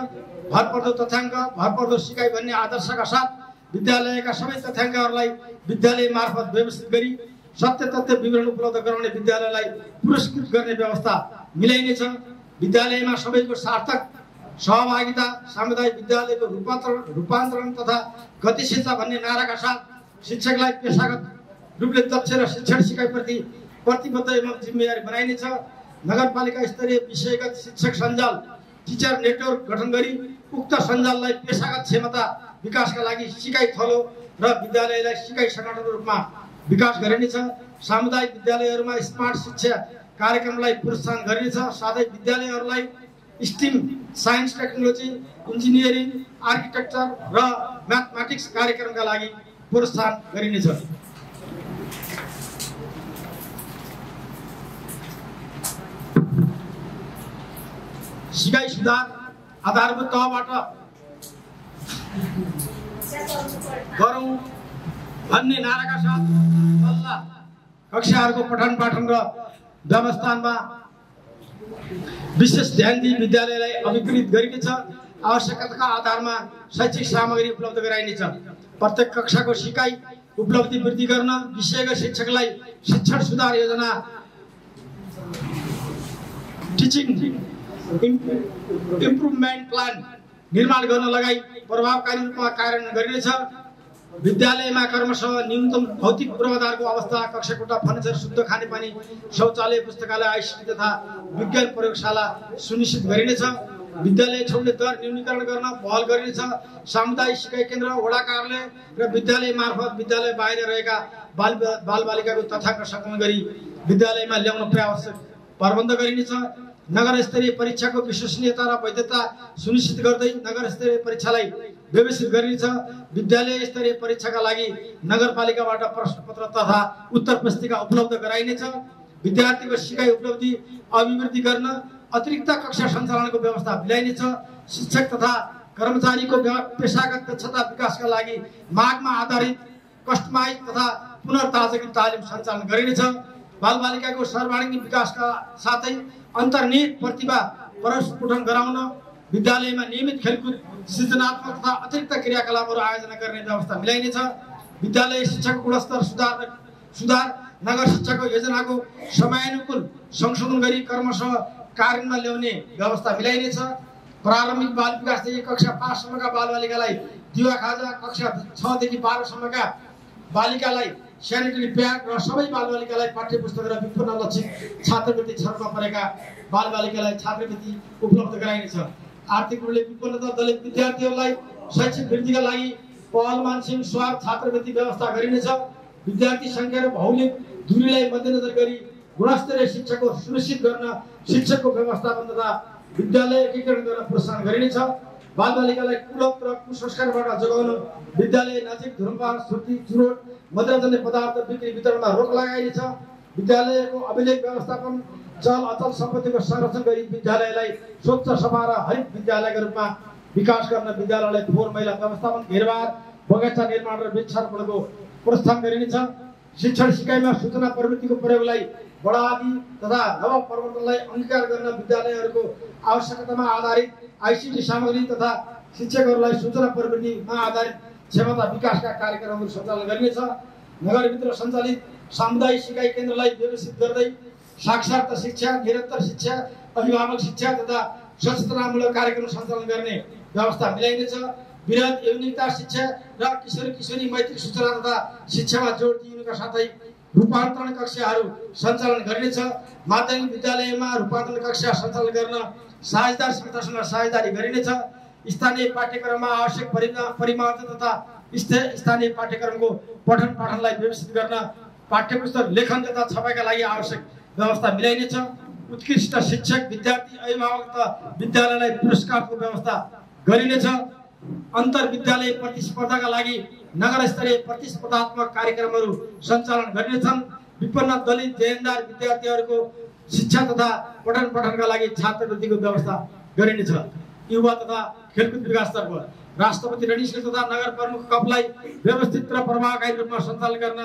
भरपर्दो तथ्याङ्क, भरपर्दो सिकाइ भन्ने आदर्शका साथ विद्यालयका सबै तथ्याङ्कहरूलाई विद्यालय मार्फत व्यवस्थित गरी सत्य तथ्य विवरण उपलब्ध गराउने विद्यालयलाई पुरस्कृत गर्ने व्यवस्था मिलाइनेछ। विद्यालयमा सबैको सार्थक सहभागिता, सामुदायिक विद्यालयको रूपान्तरण तथा गतिशीलता भन्ने नाराका साथ शिक्षकलाई पेसागत रूपले दक्ष र शिक्षण सिकाइप्रति प्रतिबद्ध एवं जिम्मेवारी बनाइनेछ। नगरपालिका स्तरीय विषयगत शिक्षक सञ्जाल, टिचर नेटवर्क गठन गरी उक्त सञ्जाललाई पेसागत क्षमता विकासका लागि सिकाइ थलो र विद्यालयलाई सिकाइ सङ्गठनको रूपमा विकास गरिनेछ। सामुदायिक विद्यालयहरूमा स्मार्ट शिक्षा कार्यक्रमलाई प्रोत्साहन गरिनेछ। साथै विद्यालयहरूलाई STEM science technology engineering architecture र म्याथमेटिक्स कार्यक्रमका लागि प्रोत्साहन गरिनेछ। सिकाइ सुधार आधारभूत तहबाट गरौँ भन्ने नाराका साथ तल्ला कक्षाहरूको पठन पाठन र व्यवस्थापनमा विशेष ध्यान दिई विद्यालयलाई अभिकृत गरिनेछ। आवश्यकताका आधारमा शैक्षिक सामग्री उपलब्ध गराइनेछ। प्रत्येक कक्षाको सिकाइ उपलब्धि वृद्धि गर्न विषयगत शिक्षकलाई शिक्षण सुधार योजना टिचिङ इम्प्रुभमेन्ट प्लान निर्माण गर्न लगाई प्रभावकारी रूपमा कार्यान्वयन गरिनेछ। विद्यालयमा क्रमशः न्यूनतम भौतिक पूर्वाधारको अवस्था, कक्षाकोठा, फर्निचर, शुद्ध खानेपानी, शौचालय, पुस्तकालय, आइसिटी तथा विज्ञान प्रयोगशाला सुनिश्चित गरिनेछ। विद्यालय छोड्ने दर न्यूनीकरण गर्न पहल गरिनेछ। सामुदायिक सिकाइ केन्द्र, वडा कार्यालय र विद्यालय मार्फत विद्यालय बाहिर रहेका बालबालिकाको तथ्याङ्क सङ्कलन गरी विद्यालयमा ल्याउन पर्यावश्यक प्रबन्ध गरिनेछ। नगर स्तरीय परीक्षाको विश्वसनीयता र वैधता सुनिश्चित गर्दै नगर स्तरीय परीक्षालाई व्यवस्थित गरिनेछ। विद्यालय स्तरीय परीक्षाका लागि नगरपालिकाबाट प्रश्नपत्र तथा उत्तर पुस्तिका उपलब्ध गराइनेछ। विद्यार्थीको सिकाइ उपलब्धि अभिवृद्धि गर्न अतिरिक्त कक्षा सञ्चालनको व्यवस्था मिलाइनेछ। शिक्षक तथा कर्मचारीको पेशागत दक्षता विकासका लागि मागमा आधारित कस्टमाइज तथा पुनर्ताजगी तालिम सञ्चालन गरिनेछ। बालबालिकाको सर्वाङ्गीण विकासका साथै अन्तर्निहित प्रतिभा प्रस्फुटन गराउन विद्यालयमा नियमित खेलकुद, सृजनात्मक तथा अतिरिक्त क्रियाकलापहरू आयोजना गर्ने व्यवस्था मिलाइनेछ। विद्यालय शिक्षाको गुणस्तर सुधार नगर शिक्षाको योजनाको समयानुकूल संशोधन गरी क्रमशः कार्यान्वयनमा ल्याउने व्यवस्था मिलाइनेछ। प्रारम्भिक बाल विकासदेखि कक्षा 5 सम्मका बालबालिकालाई दिवा खाजा, कक्षा 6 देखि 12 सम्मका बालिकालाई स्यानिटरी प्याड र सबै बालबालिकालाई पाठ्यपुस्तक र विपन्न लक्षित छात्रवृत्ति छनौटमा परेका बालबालिकालाई छात्रवृत्ति उपलब्ध गराइनेछ। आर्थिक रूपले विपन्नता दलित विद्यार्थीहरूलाई शैक्षिक वृद्धिका लागि पहलमान स्वार्थ छात्रवृत्ति व्यवस्था गरिनेछ। विद्यार्थी सङ्ख्या र भौगोलिक दूरीलाई मध्यनजर गरी गुणस्तरीय शिक्षाको सुनिश्चित गर्न शिक्षकको व्यवस्थापन तथा विद्यालय एकीकरण गर्न प्रोत्साहन गरिनेछ। बालबालिकालाई कुलत र कुसंस्कारबाट जोगाउन विद्यालय नजिक धुम्रपान, सुर्ती, चुरोट, मदिराजन्य पदार्थ बिक्री वितरणमा रोक लगाइनेछ। विद्यालयको अभिलेख व्यवस्थापन, चल अचल सम्पत्तिको संरक्षण गरी विद्यालयलाई स्वच्छ, सफा र हरित विद्यालयका रूपमा विकास गर्न विद्यालयलाई फोहोर मैला व्यवस्थापन, घेरबार, बगैँचा निर्माण र वृक्षारोपणको प्रोत्साहन गरिनेछ। शिक्षण सिकाइमा सूचना प्रवृत्तिको प्रयोगलाई बढावा तथा नव प्रवर्तनलाई अंगीकार गर्न विद्यालयहरूको आवश्यकतामा आधारित आइसिटी सामग्री तथा शिक्षकहरूलाई सूचना प्रवृत्तिमा आधारित क्षमता विकासका कार्यक्रमहरू सञ्चालन गरिनेछ। नगरभित्र सञ्चालित सामुदायिक सिकाइ केन्द्रलाई व्यवस्थित गर्दै साक्षरता शिक्षा, निरन्तर शिक्षा, अभिभावक शिक्षा तथा सचेतनामूलक कार्यक्रम सञ्चालन गर्ने व्यवस्था मिलाइनेछ। वृहत यौनिकता शिक्षा र किशोर किशोरी मैत्री सूचना तथा शिक्षामा जोड दिनुका साथै रूपान्तरण कक्षाहरू सञ्चालन गरिनेछ। माध्यमिक विद्यालयमा रूपान्तरण कक्षा सञ्चालन गर्न साझेदार संस्थासँग साझेदारी गरिनेछ। स्थानीय पाठ्यक्रममा आवश्यक परिमार्जन तथा स्थानीय पाठ्यक्रमको पठन पाठनलाई व्यवस्थित गर्न पाठ्यपुस्तक लेखन तथा छपाइका लागि आवश्यक व्यवस्था मिलाइनेछ। उत्कृष्ट शिक्षक, विद्यार्थी, अभिभावक तथा विद्यालयलाई पुरस्कारको व्यवस्था गरिनेछ। अन्तर विद्यालय प्रतिस्पर्धाका लागि नगर स्तरीय प्रतिस्पर्धात्मक कार्यक्रमहरू सञ्चालन गरिनेछन्। विपन्न दलित देनदार विद्यार्थीहरूको शिक्षा तथा पठन पाठनका लागि छात्रवृत्तिको व्यवस्था गरिनेछ। युवा तथा खेलकुद विकासतर्फ राष्ट्रपति रणनीति तथा नगर प्रमुख कपलाई व्यवस्थित र प्रभावकारी रूपमा सञ्चालन गर्न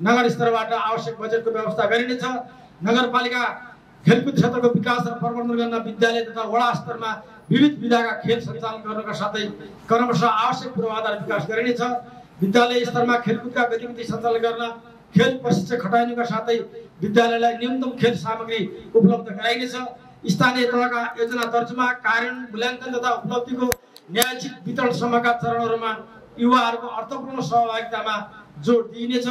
नगर स्तरबाट आवश्यक बजेटको व्यवस्था गरिनेछ। नगरपालिका खेलकुद क्षेत्रको विकास र प्रवर्धन गर्न विद्यालय तथा वडा स्तरमा विविध विधाका खेल सञ्चालन गर्नका साथै क्रमशः आवश्यक पूर्वाधार विकास गरिनेछ। विद्यालय स्तरमा खेलकुदका गतिविधि सञ्चालन गर्न खेल प्रशिक्षक खटाइनुका साथै विद्यालयलाई न्यूनतम खेल सामग्री उपलब्ध गराइनेछ। स्थानीय तहका योजना तर्जुमा, कार्यान्वयन, मूल्याङ्कन तथा उपलब्धिको न्यायोचित वितरणसम्मका चरणहरूमा युवाहरूको अर्थपूर्ण सहभागितामा जोड दिइनेछ।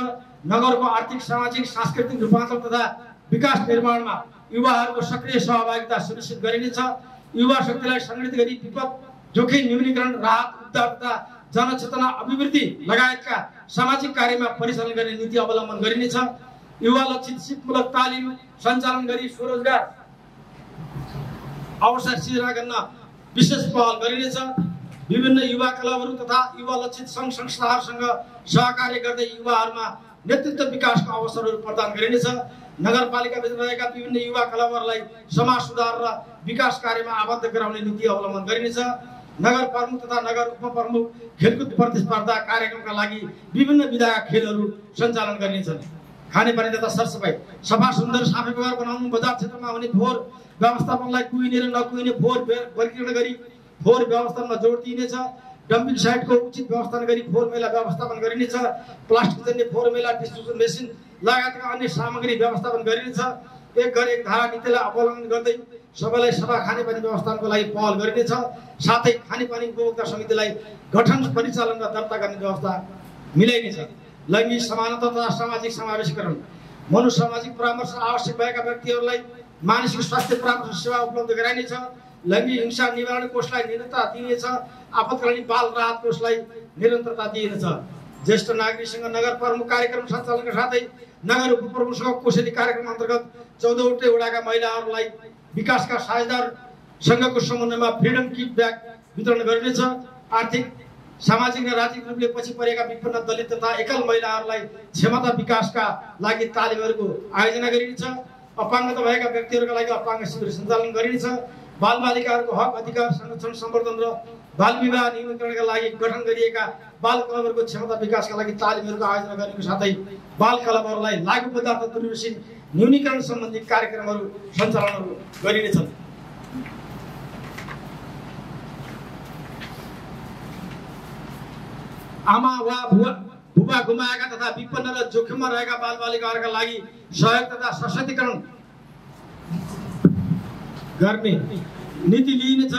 नगरको आर्थिक, सामाजिक, सांस्कृतिक रूपान्तरण तथा विकास निर्माणमा युवाहरूको सक्रिय सहभागिता सुनिश्चित गरिनेछ। युवा शक्तिलाई सङ्गठित गरी विपद जोखिम न्यूनीकरण, राहत, उद्धार तथा जनचेतना अभिवृद्धि लगायतका सामाजिक कार्यमा परिचालन गर्ने नीति अवलम्बन गरिनेछ। युवा लक्षित सिपमूलक तालिम सञ्चालन गरी स्वरोजगार अवसर सिर्जना गर्न विशेष पहल गरिनेछ। विभिन्न युवा क्लबहरू तथा युवा लक्षित सङ्घ संस्थाहरूसँग सहकार्य गर्दै युवाहरूमा नेतृत्व विकासको अवसरहरू प्रदान गरिनेछ। नगरपालिकाभित्र रहेका विभिन्न युवा क्लबहरूलाई समाज सुधार र विकास कार्यमा आबद्ध गराउने नीति अवलम्बन गरिनेछ। नगर प्रमुख तथा नगर उपप्रमुख खेलकुद प्रतिस्पर्धा कार्यक्रमका लागि विभिन्न विधाका खेलहरू सञ्चालन गरिनेछन्। खानेपानी तथा सरसफाइ सफा सुन्दर साफेघर बनाउनु, बजार क्षेत्रमा हुने फोहोर व्यवस्थापनलाई कुहिने र नकुहिने फोहोर वर्गीकरण गरी फोहोर व्यवस्थापनमा जोड दिइनेछ। डम्पिङ साइटको उचित व्यवस्थापन गरी फोहोर मैला व्यवस्थापन गरिनेछ। प्लास्टिक जन्य फोहोर मैला डिस्ट्रिब्युसन मेसिन लगायतका अन्य सामग्री व्यवस्थापन गरिनेछ। एक घर एक धारा नीतिलाई अवलम्बन गर्दै सबैलाई सफा खानेपानी व्यवस्थापनको लागि पहल गरिनेछ। साथै खानेपानी उपभोक्ता समितिलाई गठन, परिचालन र दर्ता गर्ने व्यवस्था मिलाइनेछ। लैङ्गिक समानता तथा सामाजिक समावेशीकरण मनोसामाजिक परामर्श आवश्यक भएका व्यक्तिहरूलाई मानसिक स्वास्थ्य परामर्श सेवा उपलब्ध गराइनेछ। लैङ्गिक हिंसा निवारण कोषलाई निरन्तरता दिइनेछ। आपतकालीन बाल राहत कोषलाई निरन्तरता दिइनेछ। ज्येष्ठ नागरिकसँग नगर प्रमुख कार्यक्रम सञ्चालनका साथै नगर उपप्रमुखसँग कोसेली कार्यक्रम अन्तर्गत 14वटै वडाका महिलाहरूलाई विकासका साझेदार सङ्घको समन्वयमा फ्रिडम किट ब्याग वितरण गरिनेछ। आर्थिक सामाजिक र राजनीतिक रूपले पछि परेका विपन्न दलित तथा एकल महिलाहरूलाई क्षमता विकासका लागि तालिमहरूको आयोजना गरिनेछ। अपाङ्गता भएका व्यक्तिहरूका लागि अपाङ्ग शिविर सञ्चालन गरिनेछ। बालबालिकाहरूको हक अधिकार संरक्षण सम्वर्धन र बाल विवाह न्यूनीकरणका लागि गठन गरिएका बाल क्लबहरूको क्षमता विकासका लागि तालिमहरूको आयोजना गर्नुको साथै बाल क्लबहरूलाई लागू पदार्थ दुर्व्यसन न्यूनीकरण सम्बन्धी कार्यक्रमहरू सञ्चालनहरू गरिनेछन्। आमा वा बुबा गुमाएका तथा विपन्न र जोखिममा रहेका बालबालिकाहरूका लागि सहयोग तथा सशक्तिकरण गर्ने नीति लिइनेछ।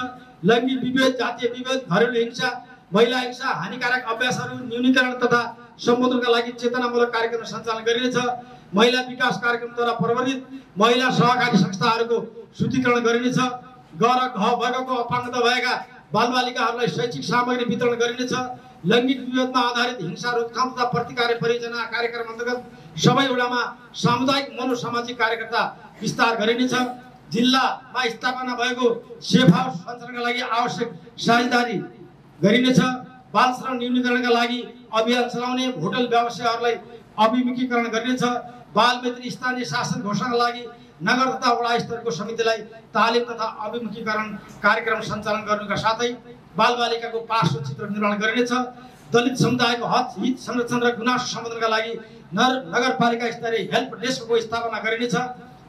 लैङ्गिक विभेद, जातीय विभेद, घरेलु हिंसा, महिला हिंसा, हानिकारक अभ्यासहरू न्यूनीकरण तथा सम्बोधनका लागि चेतनामूलक कार्यक्रम सञ्चालन गरिनेछ। महिला विकास कार्यक्रमद्वारा प्रवर्धित महिला सहकारी संस्थाहरूको शुद्धिकरण गरिनेछ। ग र घ वर्गको अपाङ्गता भएका बालबालिकाहरूलाई शैक्षिक सामग्री वितरण गरिनेछ। लैङ्गिक विभेदमा आधारित हिंसा रोकथाम तथा प्रतिकार परियोजना कार्यक्रम अन्तर्गत सबै वडामा सामुदायिक मनोसामाजिक कार्यकर्ता विस्तार गरिनेछ। जिल्लामा स्थापना भएको सेफ हाउस सञ्चालनका लागि आवश्यक साझेदारी गरिनेछ। बाल श्रम न्यूनीकरणका लागि अभियान चलाउने होटल व्यवसायहरूलाई अभिमुखीकरण गरिनेछ। बाल मैत्री स्थानीय शासन घोषणाका लागि नगर तथा वडा स्तरको समितिलाई तालिम तथा अभिमुखीकरण कार्यक्रम सञ्चालन गर्नुका साथै बालबालिकाको पार्श्व चित्र निर्माण गरिनेछ। दलित समुदायको हित संरक्षण र गुनासो सम्बोधनका लागि नगरपालिका स्तरीय हेल्प डेस्कको स्थापना गरिनेछ।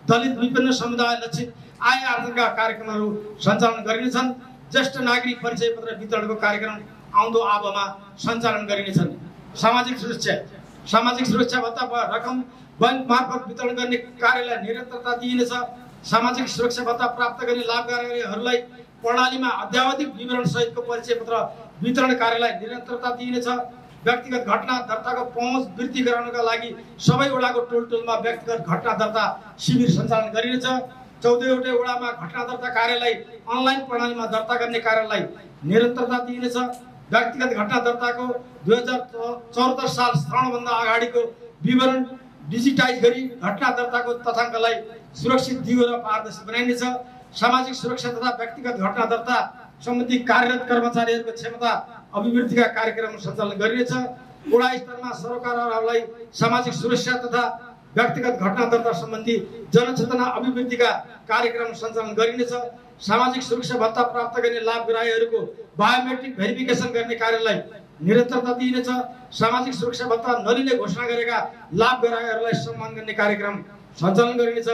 दलित विभिन्न समुदाय लक्षित आय आर्जनका कार्यक्रमहरू सञ्चालन गरिनेछन्। ज्येष्ठ नागरिक परिचय पत्र वितरणको कार्यक्रम आउँदो आबोमा सञ्चालन गरिनेछन्। सामाजिक सुरक्षा भत्ता रकम बैंक मार्फत वितरण गर्ने कार्यलाई निरन्तरता दिइनेछ। सामाजिक सुरक्षा भत्ता प्राप्त गर्ने लाभकारीहरूलाई प्रणालीमा अद्यावधिक विवरण सहितको परिचय पत्र वितरण कार्यलाई निरन्तरता दिइनेछ। व्यक्तिगत घटना दर्ताको पहुँच वृद्धि गराउनका लागि सबै वडाको टोलमा व्यक्तिगत घटना दर्ता शिविर सञ्चालन गरिनेछ। 14वटै वडामा घटना दर्ता कार्यलाई अनलाइन प्रणालीमा दर्ता गर्ने कार्यलाई निरन्तरता दिइनेछ। व्यक्तिगत घटना दर्ताको 2074 साल श्रावणभन्दा अगाडिको विवरण डिजिटाइज गरी घटना दर्ताको तथ्याङ्कलाई सुरक्षित दिगो र पारदर्शी बनाइनेछ। सामाजिक सुरक्षा तथा व्यक्तिगत घटना दर्ता सम्बन्धी कार्यरत कर्मचारीहरूको क्षमता अभिवृद्धिका कार्यक्रम सञ्चालन गरिनेछ। वडा स्तरमा सरोकारहरूलाई सामाजिक सुरक्षा तथा व्यक्तिगत घटना दर्ता सम्बन्धी जनचेतना अभिवृद्धिका कार्यक्रम सञ्चालन गरिनेछ। सामाजिक सुरक्षा भत्ता प्राप्त गर्ने लाभग्राहीहरूको बायोमेट्रिक भेरिफिकेसन गर्ने कार्यलाई निरन्तरता दिइनेछ। सामाजिक सुरक्षा भत्ता नलिने घोषणा गरेका लाभग्राहीहरूलाई सम्मान गर्ने कार्यक्रम सञ्चालन गरिनेछ।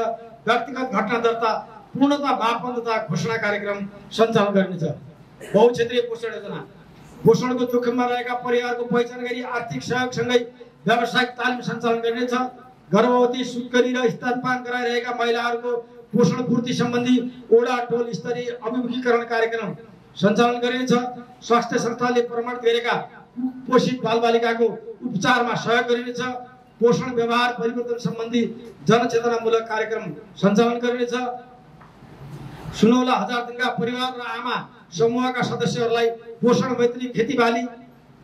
व्यक्तिगत घटना दर्ता पूर्णता मापन तथा घोषणा कार्यक्रम सञ्चालन गरिनेछ। बहुक्षेत्रीय पोषण योजना पोषणको जोखिममा रहेका परिवारको पहिचान गरी आर्थिक सहयोगसँगै व्यावसायिक तालिम सञ्चालन गरिनेछ। गर्भवती, सुत्करी र स्तनपान गराइरहेका महिलाहरूको पोषण पूर्ति सम्बन्धी वडा टोल स्तरीय अभिमुखीकरण कार्यक्रम सञ्चालन गरिनेछ। स्वास्थ्य संस्थाले प्रमाणित गरेका कुपोषित बालबालिकाको उपचारमा सहयोग गरिनेछ। पोषण व्यवहार परिवर्तन सम्बन्धी जनचेतनामूलक कार्यक्रम सञ्चालन गरिनेछ। सुनौला हजार दिनका परिवार र आमा समूहका सदस्यहरूलाई पोषण मैत्री खेतीबाली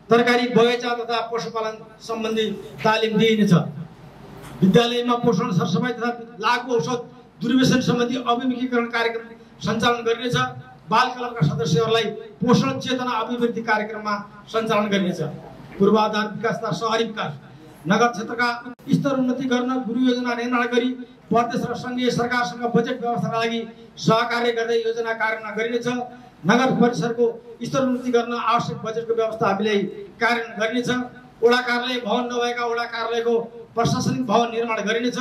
तरकारी बगैँचा तथा पशुपालन सम्बन्धी तालिम दिइनेछ। विद्यालयमा पोषण सरसफाइ तथा लागु औषध दुर्व्यसन सम्बन्धी अभिमुखीकरण कार्यक्रम सञ्चालन गरिनेछ। बाल क्लबका सदस्यहरूलाई पोषण चेतना अभिवृद्धि कार्यक्रममा सञ्चालन गरिनेछ। पूर्वाधार विकास तथा शहरी विकास नगर क्षेत्रका स्तर उन्नति गर्न गुरु योजना निर्माण गरी प्रदेश र सङ्घीय सरकारसँग बजेट व्यवस्थाका लागि सहकार्य गर्दै योजना कार्यान्वयन गरिनेछ। नगर परिसरको स्तर उन्नति गर्न आवश्यक बजेटको व्यवस्था हामीले कार्यान्वयन गरिनेछ। वडा कार्यालय भवन नभएका वडा कार्यालयको प्रशासनिक भवन निर्माण गरिनेछ।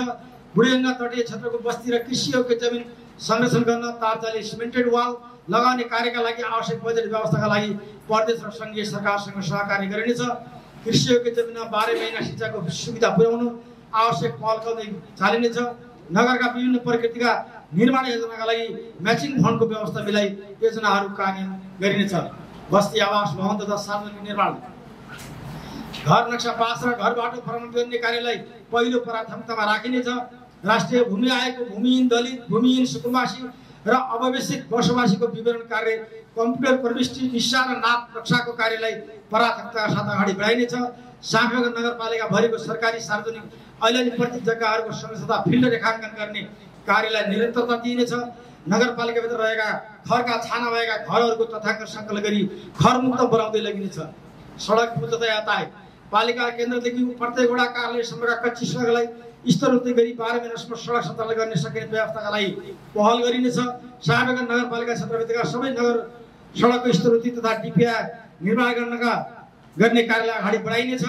बुढीगङ्गा तटीय क्षेत्रको बस्ती र कृषि योग्य जमिन संरक्षण गर्न तारजाली सिमेन्टेड वाल लगाउने कार्यका लागि आवश्यक बजेट व्यवस्थाका लागि प्रदेश र सङ्घीय सरकारसँग सहकार्य गरिनेछ। कृषि योग्य जमिनमा 12 महिना सिँचाइको सुविधा पुर्याउनु आवश्यक पहल गर्दै चालिनेछ। नगरका विभिन्न प्रकृतिका निर्माण योजनाका लागि म्याचिङ फन्डको व्यवस्था मिलाई योजनाहरू कार्यान्वयन गरिनेछ। बस्ती आवास भवन तथा सार्वजनिक निर्माण घर नक्सा पास र घर बाटो प्रमाण गर्ने कार्यलाई पहिलो प्राथमिकतामा राखिनेछ। राष्ट्रिय भूमि आयोगको भूमिहीन दलित भूमिहीन सुकुम्बासी र अव्यवस्थित बसोबासीको विवरण कार्य कम्प्युटर प्रविष्टि निस्सा र नाप नक्साको कार्यलाई प्राथमिकताका साथ अगाडि बढाइनेछ। साफेगञ्ज नगरपालिका भरिको सरकारी सार्वजनिक ऐलानी प्रति जग्गाहरूको संरक्षण फिल्ड रेखाङ्कन गर्ने कार्यलाई निरन्तरता दिइनेछ। नगरपालिकाभित्र रहेका खरका छाना भएका घरहरूको तथ्याङ्क सङ्कलन गरी खरमुक्त बनाउँदै लगिनेछ। सडक पुल तथा यातायात पालिका केन्द्रदेखि प्रत्येक वडा कार्यालयसम्मका कच्ची सडकलाई स्तर उन्नति गरी 12 महिनासम्म सडक सञ्चालन गर्ने सकिने व्यवस्थाका लागि पहल गरिनेछ। साफेगञ्ज नगरपालिका क्षेत्रभित्रका सबै नगर सडकको स्तर उन्नति तथा डिपिआर निर्माण गर्ने कार्यलाई अगाडि बढाइनेछ।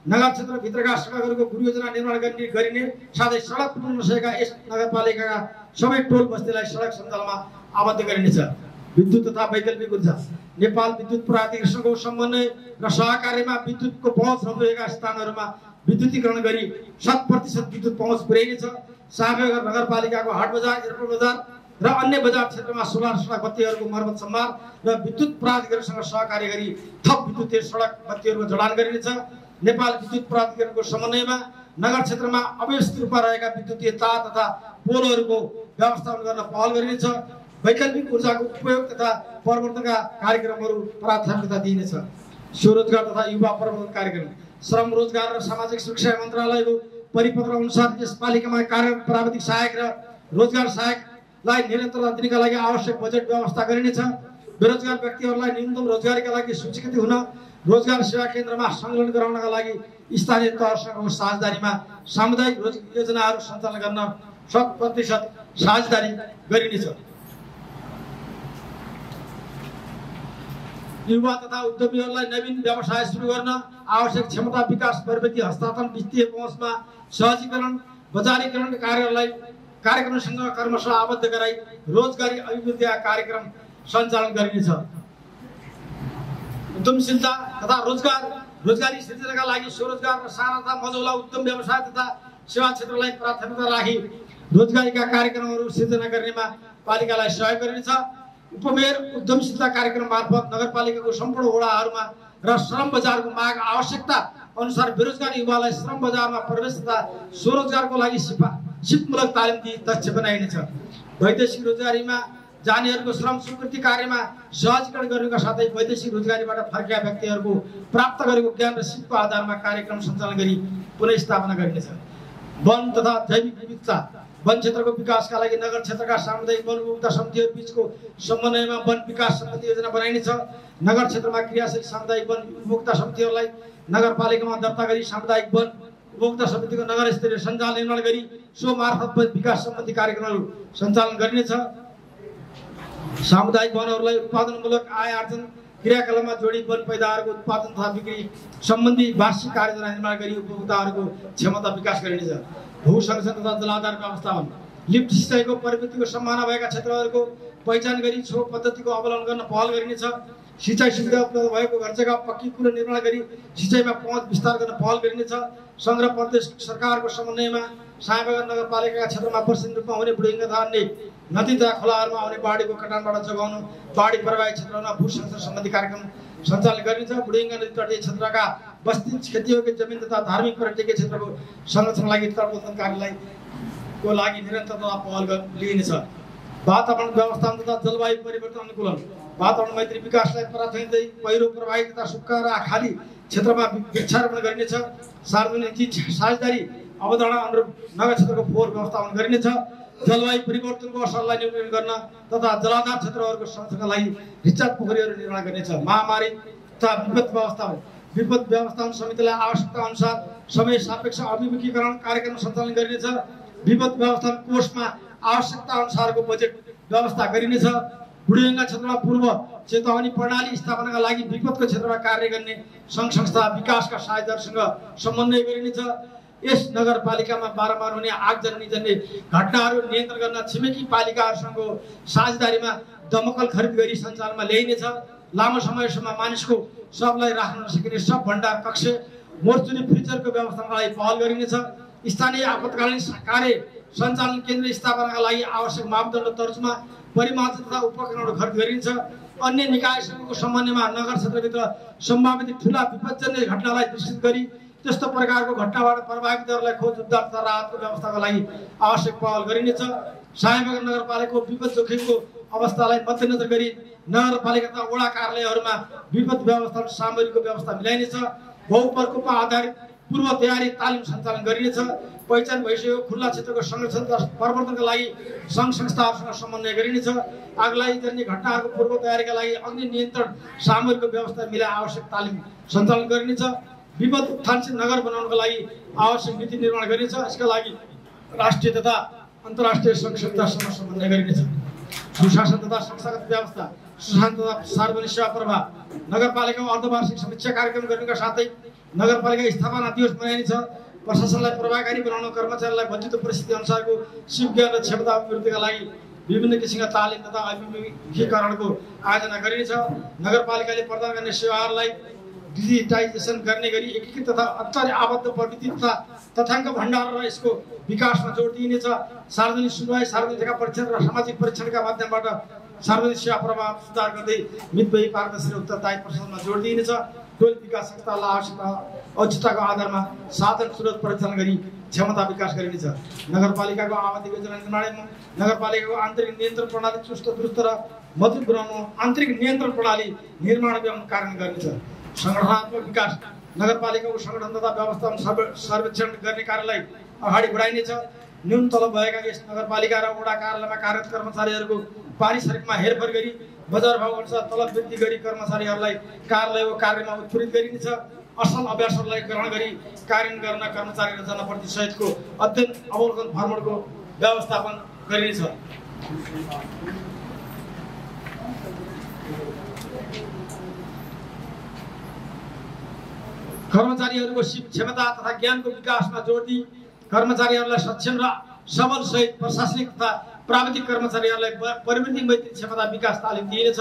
नगर क्षेत्रभित्रका सडकहरूको गुरु योजना निर्माण गरिने साथै सडक पुल नसकेका यस नगरपालिकाका सबै टोल बस्तीलाई सडक सञ्जालमा आबद्ध गरिनेछ। विद्युत तथा वैकल्पिक ऊर्जा नेपाल विद्युत प्राधिकरणको समन्वय र सहकार्यमा विद्युतको पहुँच नभएका स्थानहरूमा विद्युतीकरण गरी 100% विद्युत पहुँच पुर्याइनेछ। साफेगञ्ज नगरपालिकाको हाट बजार एयरपोर्ट बजार र अन्य बजार क्षेत्रमा सोलर सडक बत्तीहरूको मर्मत सम्भार र विद्युत प्राधिकरणसँग सहकार्य गरी थप विद्युतीय सडक बत्तीहरूको जडान गरिनेछ। नेपाल विद्युत प्राधिकरणको समन्वयमा नगर क्षेत्रमा अव्यवस्थित रूपमा रहेका विद्युतीय तार तथा पोलहरूको व्यवस्थापन गर्न पहल गरिनेछ। वैकल्पिक ऊर्जाको उपयोग तथा प्रवर्धनका कार्यक्रमहरू प्राथमिकता दिइनेछ। स्वरोजगार तथा युवा प्रवर्धन कार्यक्रम श्रम रोजगार र सामाजिक सुरक्षा मन्त्रालयको परिपत्र अनुसार यस पालिकामा कार्यरत प्राविधिक सहायक र रोजगार सहायकलाई निरन्तरता दिनका लागि आवश्यक बजेट व्यवस्था गरिनेछ। बेरोजगार व्यक्तिहरूलाई न्यूनतम रोजगारीका लागि सूचीकृत हुन रोजगार सेवा केन्द्रमा संलग्न गराउनका लागि स्थानीय तहसँगको साझेदारीमा सामुदायिक योजनाहरू सञ्चालन गर्न 100% साझेदारी गरिनेछ। युवा तथा उद्यमीहरूलाई नवीन व्यवसाय सुरु गर्न आवश्यक क्षमता विकास प्रवृत्ति हस्तान्तरण वित्तीय पहुँचमा सहजीकरण बजारीकरण कार्यक्रमसँग कर्मशः आबद्ध गराई रोजगारी अभिवृद्धि कार्यक्रम सञ्चालन गरिनेछ। उद्यमशीलता तथा रोजगारी सृजनाका लागि स्वरोजगार र साना तथा मझौला उद्यम व्यवसाय तथा सेवा क्षेत्रलाई प्राथमिकता राखी रोजगारीका कार्यक्रमहरू सिर्जना गर्नेमा पालिकालाई सहयोग गरिनेछ। उपमेयर उद्यमशीलता कार्यक्रम मार्फत नगरपालिकाको सम्पूर्ण वडाहरूमा र श्रम बजारको माग आवश्यकता अनुसार बेरोजगार युवालाई श्रम बजारमा प्रवेश तथा स्वरोजगारको लागि सिपमूलक तालिम दिई दक्ष बनाइनेछ। वैदेशिक रोजगारीमा जानेहरूको श्रम स्वीकृति कार्यमा सहजीकरण गर्नुका साथै वैदेशिक रोजगारीबाट फर्किएका व्यक्तिहरूको प्राप्त गरेको ज्ञान र सिपको आधारमा कार्यक्रम सञ्चालन गरी पुनर्स्थापना गरिनेछ। वन तथा जैविक विविधता वन क्षेत्रको विकासका लागि नगर क्षेत्रका सामुदायिक वन उपभोक्ता समितिहरू बीचको समन्वयमा वन विकास सम्बन्धी योजना बनाइनेछ। नगर क्षेत्रमा क्रियाशील सामुदायिक वन उपभोक्ता समितिहरूलाई नगरपालिकामा दर्ता गरी सामुदायिक वन उपभोक्ता समितिको नगर स्तरीय सञ्जाल निर्माण गरी सो मार्फत विकास सम्बन्धी कार्यक्रमहरू सञ्चालन गरिनेछ। सामुदायिक वनहरूलाई उत्पादनमूलक आय आर्जन क्रियाकलापमा जोडी वन पैदाहरूको उत्पादन तथा बिक्री सम्बन्धी वार्षिक कार्ययोजना निर्माण गरी उपभोक्ताहरूको क्षमता विकास गरिनेछ। भू संरक्षण तथा जलाधार व्यवस्थापन लिफ्ट सिँचाइको प्रवृत्तिको सम्भावना भएका क्षेत्रहरूको पहिचान गरी छो पद्धतिको अवलम्बन गर्न पहल गरिनेछ। सिँचाइ सुविधा उपलब्ध भएको घर जग्गा पक्की पुल निर्माण गरी सिँचाइमा पहुँच विस्तार गर्न पहल गरिनेछ। सङ्घ र प्रदेश सरकारको समन्वयमा साफेगञ्ज नगरपालिकाका क्षेत्रमा वर्षेनी रूपमा हुने बुढीगङ्गा तथा अन्य नदी तथा खोलाहरूमा आउने बाढीको कटानबाट जोगाउनु बाढी प्रभावित क्षेत्रमा भू संरक्षण सम्बन्धी कार्यक्रम सञ्चालन गरिनेछ। बुढीगङ्गा नदी तटीय क्षेत्रका बस्ती खेतीयोग्य जमिन तथा धार्मिक पर्यटकीय क्षेत्रको संरक्षणका लागि तटबन्धन कार्यको लागि निरन्तरता पहल लिइनेछ। वातावरण व्यवस्थापन तथा जलवायु परिवर्तन अनुकूलन वातावरण मैत्री विकासलाई प्राथमिकता दिँदै पहिरो प्रवाही तथा सुक्खा र खाली क्षेत्रमा वृक्षारोपण गरिनेछ। सार्वजनिक साझेदारी अवधारणा अनुरूप नगर क्षेत्रको फोहोर व्यवस्थापन गरिनेछ। जलवायु परिवर्तनको असरलाई न्यूनीकरण गर्न तथा जलाधार क्षेत्रहरूको संरक्षणका लागि रिचार्ज पोखरीहरू निर्माण गरिनेछ। महामारी तथा विपद व्यवस्थापन समितिलाई आवश्यकता अनुसार समय सापेक्ष अभिमुखीकरण कार्यक्रम सञ्चालन गरिनेछ। विपद व्यवस्थापन कोषमा आवश्यकता अनुसारको बजेट व्यवस्था गरिनेछ। बुढीगङ्गा क्षेत्रमा पूर्व चेतावनी प्रणाली स्थापनाका लागि विपदको क्षेत्रमा कार्य गर्ने सङ्घ संस्था विकासका साझेदारसँग समन्वय गरिनेछ। यस नगरपालिकामा बारम्बार हुने आगजनी जन्य घटनाहरू नियन्त्रण गर्न छिमेकी पालिकाहरूसँगको साझेदारीमा दमकल खरिद गरी सञ्चालनमा ल्याइनेछ। लामो समयसम्म मानिसको सबलाई राख्न नसकिने सब भण्डार कक्ष मोर्चुरी फ्रिजरको व्यवस्थापनका लागि पहल गरिनेछ। स्थानीय आपतकालीन कार्य सञ्चालन केन्द्र स्थापनाका लागि आवश्यक मापदण्ड तर्जुमा परिमार्जन तथा उपकरणहरू खरिद गरिन्छ। अन्य निकायसँगको समन्वयमा नगर क्षेत्रभित्र सम्भावित ठुला विपदजन्य घटनालाई दृश्यत गरी त्यस्तो प्रकारको घटनाबाट प्रभावितहरूलाई खोज उद्धार तथा राहतको व्यवस्थाका लागि आवश्यक पहल गरिनेछ। सायनगर नगरपालिकाको विपद जोखिमको अवस्थालाई मध्यनजर गरी नगरपालिका तथा वडा कार्यालयहरूमा विपद व्यवस्थापन सामग्रीको व्यवस्था मिलाइनेछ। बहुप्रकोपमा आधारित पूर्व तयारी तालिम सञ्चालन गरिनेछ। पहिचान भइसकेको खुल्ला क्षेत्रको संरक्षण तथा प्रवर्धनका लागि सङ्घ संस्थाहरूसँग समन्वय गरिनेछ। आगलागी जन्य घटनाहरूको पूर्व तयारीका लागि अग्नि नियन्त्रण सामग्रीको व्यवस्था मिलाइ आवश्यक तालिम सञ्चालन गरिनेछ। विपद उत्थानशील नगर बनाउनका लागि आवश्यक नीति निर्माण गरिनेछ। यसका लागि राष्ट्रिय तथा अन्तर्राष्ट्रिय सङ्घ संस्थासँग समन्वय गरिनेछ। सुशासन तथा संस्थागत व्यवस्था, सुशासन तथा सार्वजनिक सेवा प्रवाह, नगरपालिकाको अर्धवार्षिक समीक्षा कार्यक्रम गर्नुका साथै नगरपालिका स्थापना दिवस मनाइनेछ। प्रशासनलाई प्रभावकारी बनाउन कर्मचारीलाई बदलिँदो परिस्थिति अनुसारको सिपज्ञान र क्षमता अभिवृद्धिका लागि विभिन्न किसिमका तालिम तथा अभिमुखीकरणको आयोजना गरिनेछ। नगरपालिकाले प्रदान गर्ने सेवाहरूलाई डिजिटाइजेसन गर्ने गरी एकीकृत तथा अन्तर्य आबद्ध प्रविधि तथा तथ्याङ्क भण्डार र यसको विकासमा जोड दिइनेछ। सार्वजनिक सुनवाई, सार्वजनिक लेखा परीक्षण र सामाजिक परीक्षणका माध्यमबाट सार्वजनिक सेवा प्रवाह सुधार गर्दै मितव्ययी पारदर्शी र उत्तरदायी प्रशासनमा जोड दिइनेछ। टोल विकास संस्थालाई आवश्यकता औचित्यताको आधारमा साधन स्रोत परिचालन गरी क्षमता विकास गरिनेछ। नगरपालिकाको आवासीय योजना निर्माणमा नगरपालिकाको आन्तरिक नियन्त्रण प्रणाली चुस्त दुरुस्त र मजबुत बनाउनु आन्तरिक नियन्त्रण प्रणाली निर्माण एवं कार्यान्वयन गरिनेछ। संगठनात्मक विकास, नगरपालिकाको संगठन तथा व्यवस्थापन सर्वेक्षण गर्ने कार्यलाई अगाडि बढाइनेछ। न्यून तलब भएका यस नगरपालिका र वडा कार्यालयमा कार्यरत कर्मचारीहरूको पारिश्रमिकमा हेरफेर गरी बजार भाव अनुसार तलब वृद्धि गरी कर्मचारीहरूलाई कार्यालयको कार्यमा उत्प्रेरित गरिनेछ। असल अभ्यासहरूलाई ग्रहण गरी कार्यान्वयन गर्न कर्मचारी र जनप्रति सहितको अध्ययन अवलोकन भ्रमणको व्यवस्थापन गरिनेछ। कर्मचारीहरूको क्षमता तथा ज्ञानको विकासमा जोड दिई कर्मचारीहरूलाई सक्षम र सबल सहित प्रशासनिक तथा प्राविधिक कर्मचारीहरूलाई प्रविधि मैत्री क्षमता विकास तालिम दिइनेछ।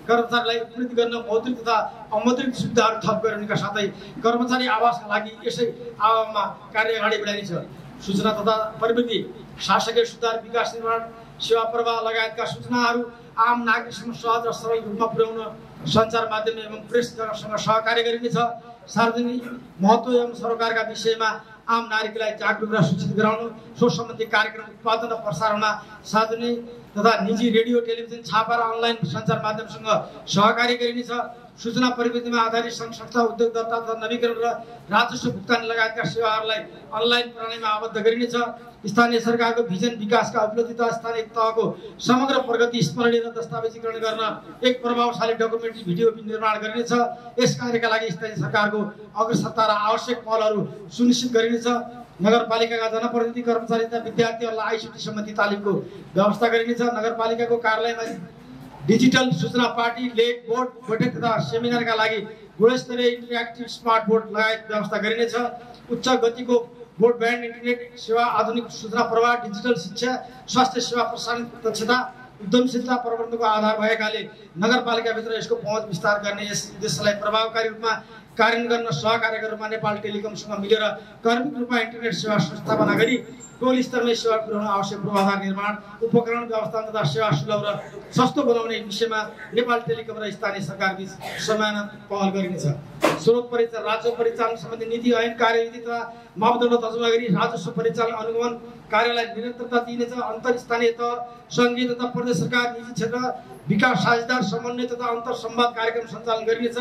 कर्मचारीलाई उत्प्रेरित गर्न मौद्रिक तथा अमौद्रिक सुविधाहरू थप गर्नुका साथै कर्मचारी आवासका लागि यसै आवासमा कार्य अगाडि बढाइनेछ। सूचना तथा प्रविधि, शासकीय सुधार, विकास निर्माण, सेवा प्रवाह लगायतका सूचनाहरू आम नागरिकसँग सहज र सरल रूपमा पुर्याउन सञ्चार माध्यम एवं प्रेससँग सहकार्य गरिनेछ। सार्वजनिक महत्त्व एवं सरोकारका विषयमा आम नागरिकलाई जागरुक र सूचित गराउनु, सो सम्बन्धी कार्यक्रम उत्पादन र प्रसारणमा सार्वजनिक तथा निजी रेडियो, टेलिभिजन, छापा र अनलाइन सञ्चार माध्यमसँग सहकार्य गरिनेछ। सूचना प्रविधिमा आधारित सङ्घ संस्था, उद्योग दर्ता तथा नवीकरण र राजस्व भुक्तानी लगायतका सेवाहरूलाई अनलाइन प्रणालीमा आबद्ध गरिनेछ। स्थानीय सरकारको भिजन विकासका उपलब्धि तथा स्थानीय तहको समग्र प्रगति स्मरणीय र दस्तावेजीकरण गर्न एक प्रभावशाली डकुमेन्ट्री भिडियो निर्माण गरिनेछ। यस कार्यका लागि स्थानीय सरकारको अग्रसरता र आवश्यक पहलहरू सुनिश्चित गरिनेछ। नगरपालिकाका जनप्रतिनिधि, कर्मचारी तथा विद्यार्थीहरूलाई आइसिटी सम्बन्धी तालिमको व्यवस्था गरिनेछ। नगरपालिकाको कार्यालयमा डिजिटल सूचना पार्टी, लेख, बोर्ड, बैठक तथा सेमिनारका लागि गुणस्तरीय इन्टरेक्टिभ स्मार्ट बोर्ड लगायत व्यवस्था गरिनेछ। उच्च गतिको ब्रोडब्यान्ड इन्टरनेट सेवा, आधुनिक सूचना प्रवाह, डिजिटल शिक्षा, स्वास्थ्य सेवा प्रसारण दक्षता, उद्यमशीलता प्रबन्धनको आधार भएकाले नगरपालिकाभित्र यसको पहुँच विस्तार गर्ने यस उद्देश्यलाई प्रभावकारी रूपमा कार्यान्वयन गर्न सहकार्यका रूपमा नेपाल टेलिकमसँग मिलेर कर्मिक रूपमा इन्टरनेट सेवा स्थापना गरी टोल स्तरमै सेवा पुर्याउन आवश्यक पूर्वाधार निर्माण, उपकरण व्यवस्थापन तथा सेवा सुलभ र सस्तो बनाउने विषयमा नेपाल टेलिकम र स्थानीय सरकारबीच समन्वय पहल गरिनेछ। स्रोत परिचालन, राजस्व परिचालन सम्बन्धी नीति ऐन कार्यविधि तथा मापदण्ड तर्जुमा गरी राजस्व परिचालन अनुगमन कार्यलाई निरन्तरता दिइनेछ। अन्तर स्थानीय तह, सङ्घीय तथा प्रदेश सरकार, निजी क्षेत्र विकास साझेदार समन्वय तथा अन्तर संवाद कार्यक्रम सञ्चालन गरिनेछ।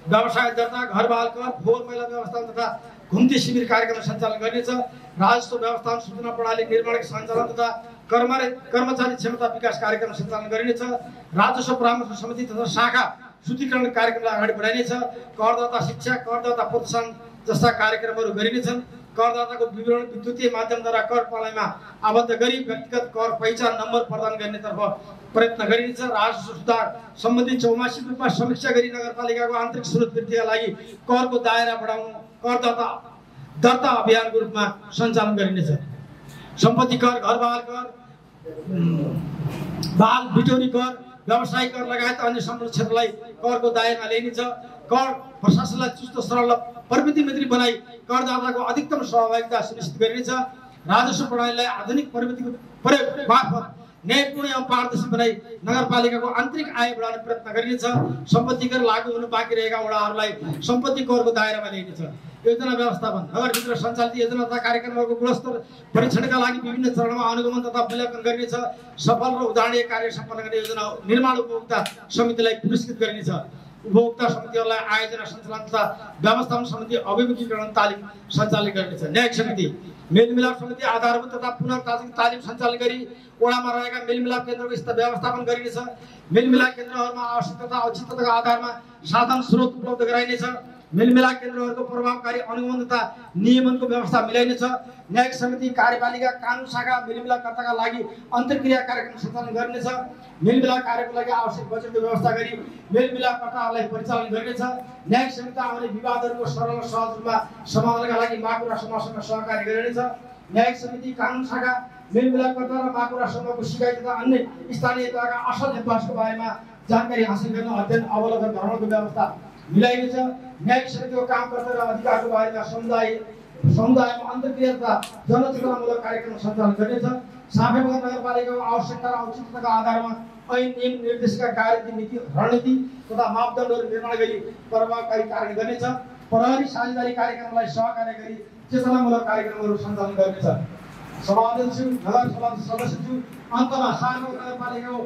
व्यवसाय दर्ता, घरबाल कर, फोहोर मैला व्यवस्थापन तथा घुम्ती शिविर कार्यक्रम सञ्चालन गरिनेछ। राजस्व व्यवस्थापन सूचना प्रणाली निर्माण सञ्चालन तथा कर्मचारी क्षमता विकास कार्यक्रम सञ्चालन गरिनेछ। राजस्व परामर्श समिति तथा शाखा शुद्धिकरण कार्यक्रमलाई अगाडि बढाइनेछ। करदाता शिक्षा, करदाता प्रोत्साहन जस्ता कार्यक्रमहरू गरिनेछन्। करदाताको विवरण विद्युतीय माध्यमद्वारा कर प्रणालीमा आबद्ध गरी व्यक्तिगत कर पहिचान नम्बर प्रदान गर्नेतर्फ प्रयत्न गरिनेछ। राजस्व सुधार सम्बन्धी चौमासिक रूपमा समीक्षा गरी नगरपालिकाको आन्तरिक स्रोत वृद्धिका लागि करको दायरा बढाउनु करदाता दर्ता अभियानको रूपमा सञ्चालन गरिनेछ। सम्पत्ति कर, घरबाल कर, बाल बिटोरी कर, व्यवसायिक कर लगायत अन्य सम्बद्ध क्षेत्रलाई करको दायरामा ल्याइनेछ। कर प्रशासनलाई चुस्त सरल र प्रविधिमैत्री बनाई करदाताको अधिकतम सहभागिता सुनिश्चित गरिनेछ। राजस्व प्रणालीलाई आधुनिक प्रविधिको प्रयोग मार्फत न्यायपूर्ण एवं पारदर्शी बनाई नगरपालिकाको आन्तरिक आय बढाउने प्रयत्न गरिनेछ। सम्पत्ति कर लागू हुनु बाँकी रहेका वडाहरूलाई सम्पत्ति करको दायरामा ल्याइनेछ। योजना व्यवस्थापन, नगरभित्र सञ्चालित योजना तथा कार्यक्रमहरूको गुणस्तर परीक्षणका लागि विभिन्न चरणमा अनुगमन तथा मूल्याङ्कन गरिनेछ। सफल र उदाहरणीय कार्य सम्पन्न गर्ने योजना निर्माण उपभोक्ता समितिलाई पुरस्कृत गरिनेछ। उपभोक्ता समितिहरूलाई आयोजना सञ्चालन तथा व्यवस्थापन समिति अभिमुखीकरण तालिम सञ्चालन गरिनेछ। न्यायिक समिति, मेलमिलाप समिति आधारभूत तथा पुनर्ताजिम तालिम सञ्चालन गरी वडामा रहेका मेलमिलाप केन्द्रको स्तर व्यवस्थापन गरिनेछ। मेलमिलाप केन्द्रहरूमा आवश्यक तथा औचित्यताको आधारमा साधन स्रोत उपलब्ध गराइनेछ। मेलमिलाप केन्द्रहरूको प्रभावकारी अनुगमन तथा नियमनको व्यवस्था मिलाइनेछ। न्यायिक समिति, कार्यपालिका, कानुन शाखा मेलमिलापकर्ताका लागि अन्तर्क्रिया कार्यक्रम सञ्चालन गरिनेछ। मेलमिलाप कार्यको लागि आवश्यक बजेटको व्यवस्था गरी मेलमिलापकर्ताहरूलाई परिचालन गरिनेछ। न्यायिक समितिमा आउने विवादहरूको सरल र सहज रूपमा समाधानका लागि माकुरा समूहसँग सहकार्य गरिनेछ। न्यायिक समिति, कानुन शाखा मेलमिलापकर्ता र माकुरा समूहको सिकाइ तथा अन्य स्थानीय तहका असल हेरबासको बारेमा जानकारी हासिल गर्न अध्ययन अवलोकन भ्रमणको व्यवस्था मिलाइनेछ। न्यायिक समितिको कामकर्ता र अधिकारको बारेमा समुदायमा अन्तर्क्रिया तथा जनचेतनामूलक कार्यक्रम सञ्चालन गरिनेछ। साफेबगर नगरपालिकाको आवश्यकता र औचित्यताको आधारमा ऐन, नियम, निर्देशिका, कार्यविधि, नीति, रणनीति तथा मापदण्डहरू निर्माण गरी प्रभावकारी कार्य गर्नेछ। प्रहरी साझेदारी कार्यक्रमलाई सहकार्य गरी चेतनामूलक कार्यक्रमहरू सञ्चालन गर्नेछ। सभाध्यक्ष, नगरसभा सदस्यज्यू, अन्तमा साफेबगर नगरपालिकाको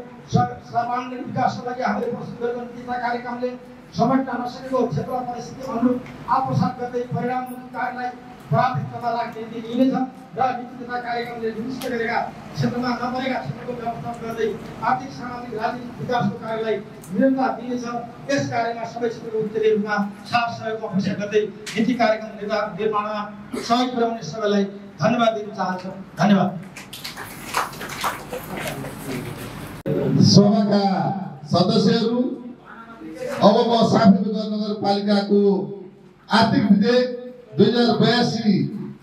सर्वाङ्गीण विकासको लागि हामीले प्रस्तुत गरेको नीति तथा कार्यक्रमले समेट्न नसकेको क्षेत्र परिस्थिति अनुरूप आत्मसात गर्दै परिणाममुखी कार्यलाई प्राथमिकतामा राख्ने नीति लिइनेछ र नीति तथा कार्यक्रमले निर्दिष्ट गरेका क्षेत्रमा नपरेका क्षेत्रको व्यवस्थापन गर्दै आर्थिक, सामाजिक, राजनीतिक विकासको कार्यलाई निरन्तरता दिइनेछ। यस कार्यमा सबै क्षेत्रको उत्तरीय रूपमा साथ सहयोग अपेक्षा गर्दै नीति कार्यक्रम निर्माणमा सहयोग पुर्याउने सबैलाई धन्यवाद दिन चाहन्छु। धन्यवाद। सभाका सदस्यहरू, अब म साफेबगर नगरपालिकाको आर्थिक विधेयक 2082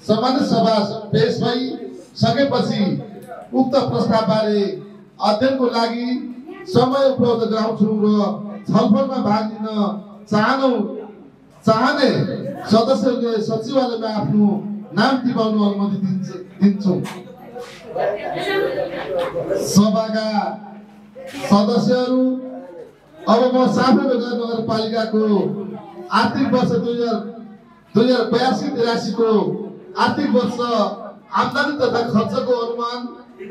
सामान्य सभा पेश भइसकेपछि उक्त प्रस्तावबारे अध्ययनको लागि समय उपलब्ध गराउँछु र छलफलमा भाग लिन चाहने सदस्यहरूले सचिवालयमा आफ्नो नाम टिपाउनु अनुमति दिन्छु। सभाका सदस्यहरू, अब म साफेबगर नगरपालिकाको आर्थिक वर्ष 2082-83 को आर्थिक वर्ष आम्दानी तथा खर्चको अनुमान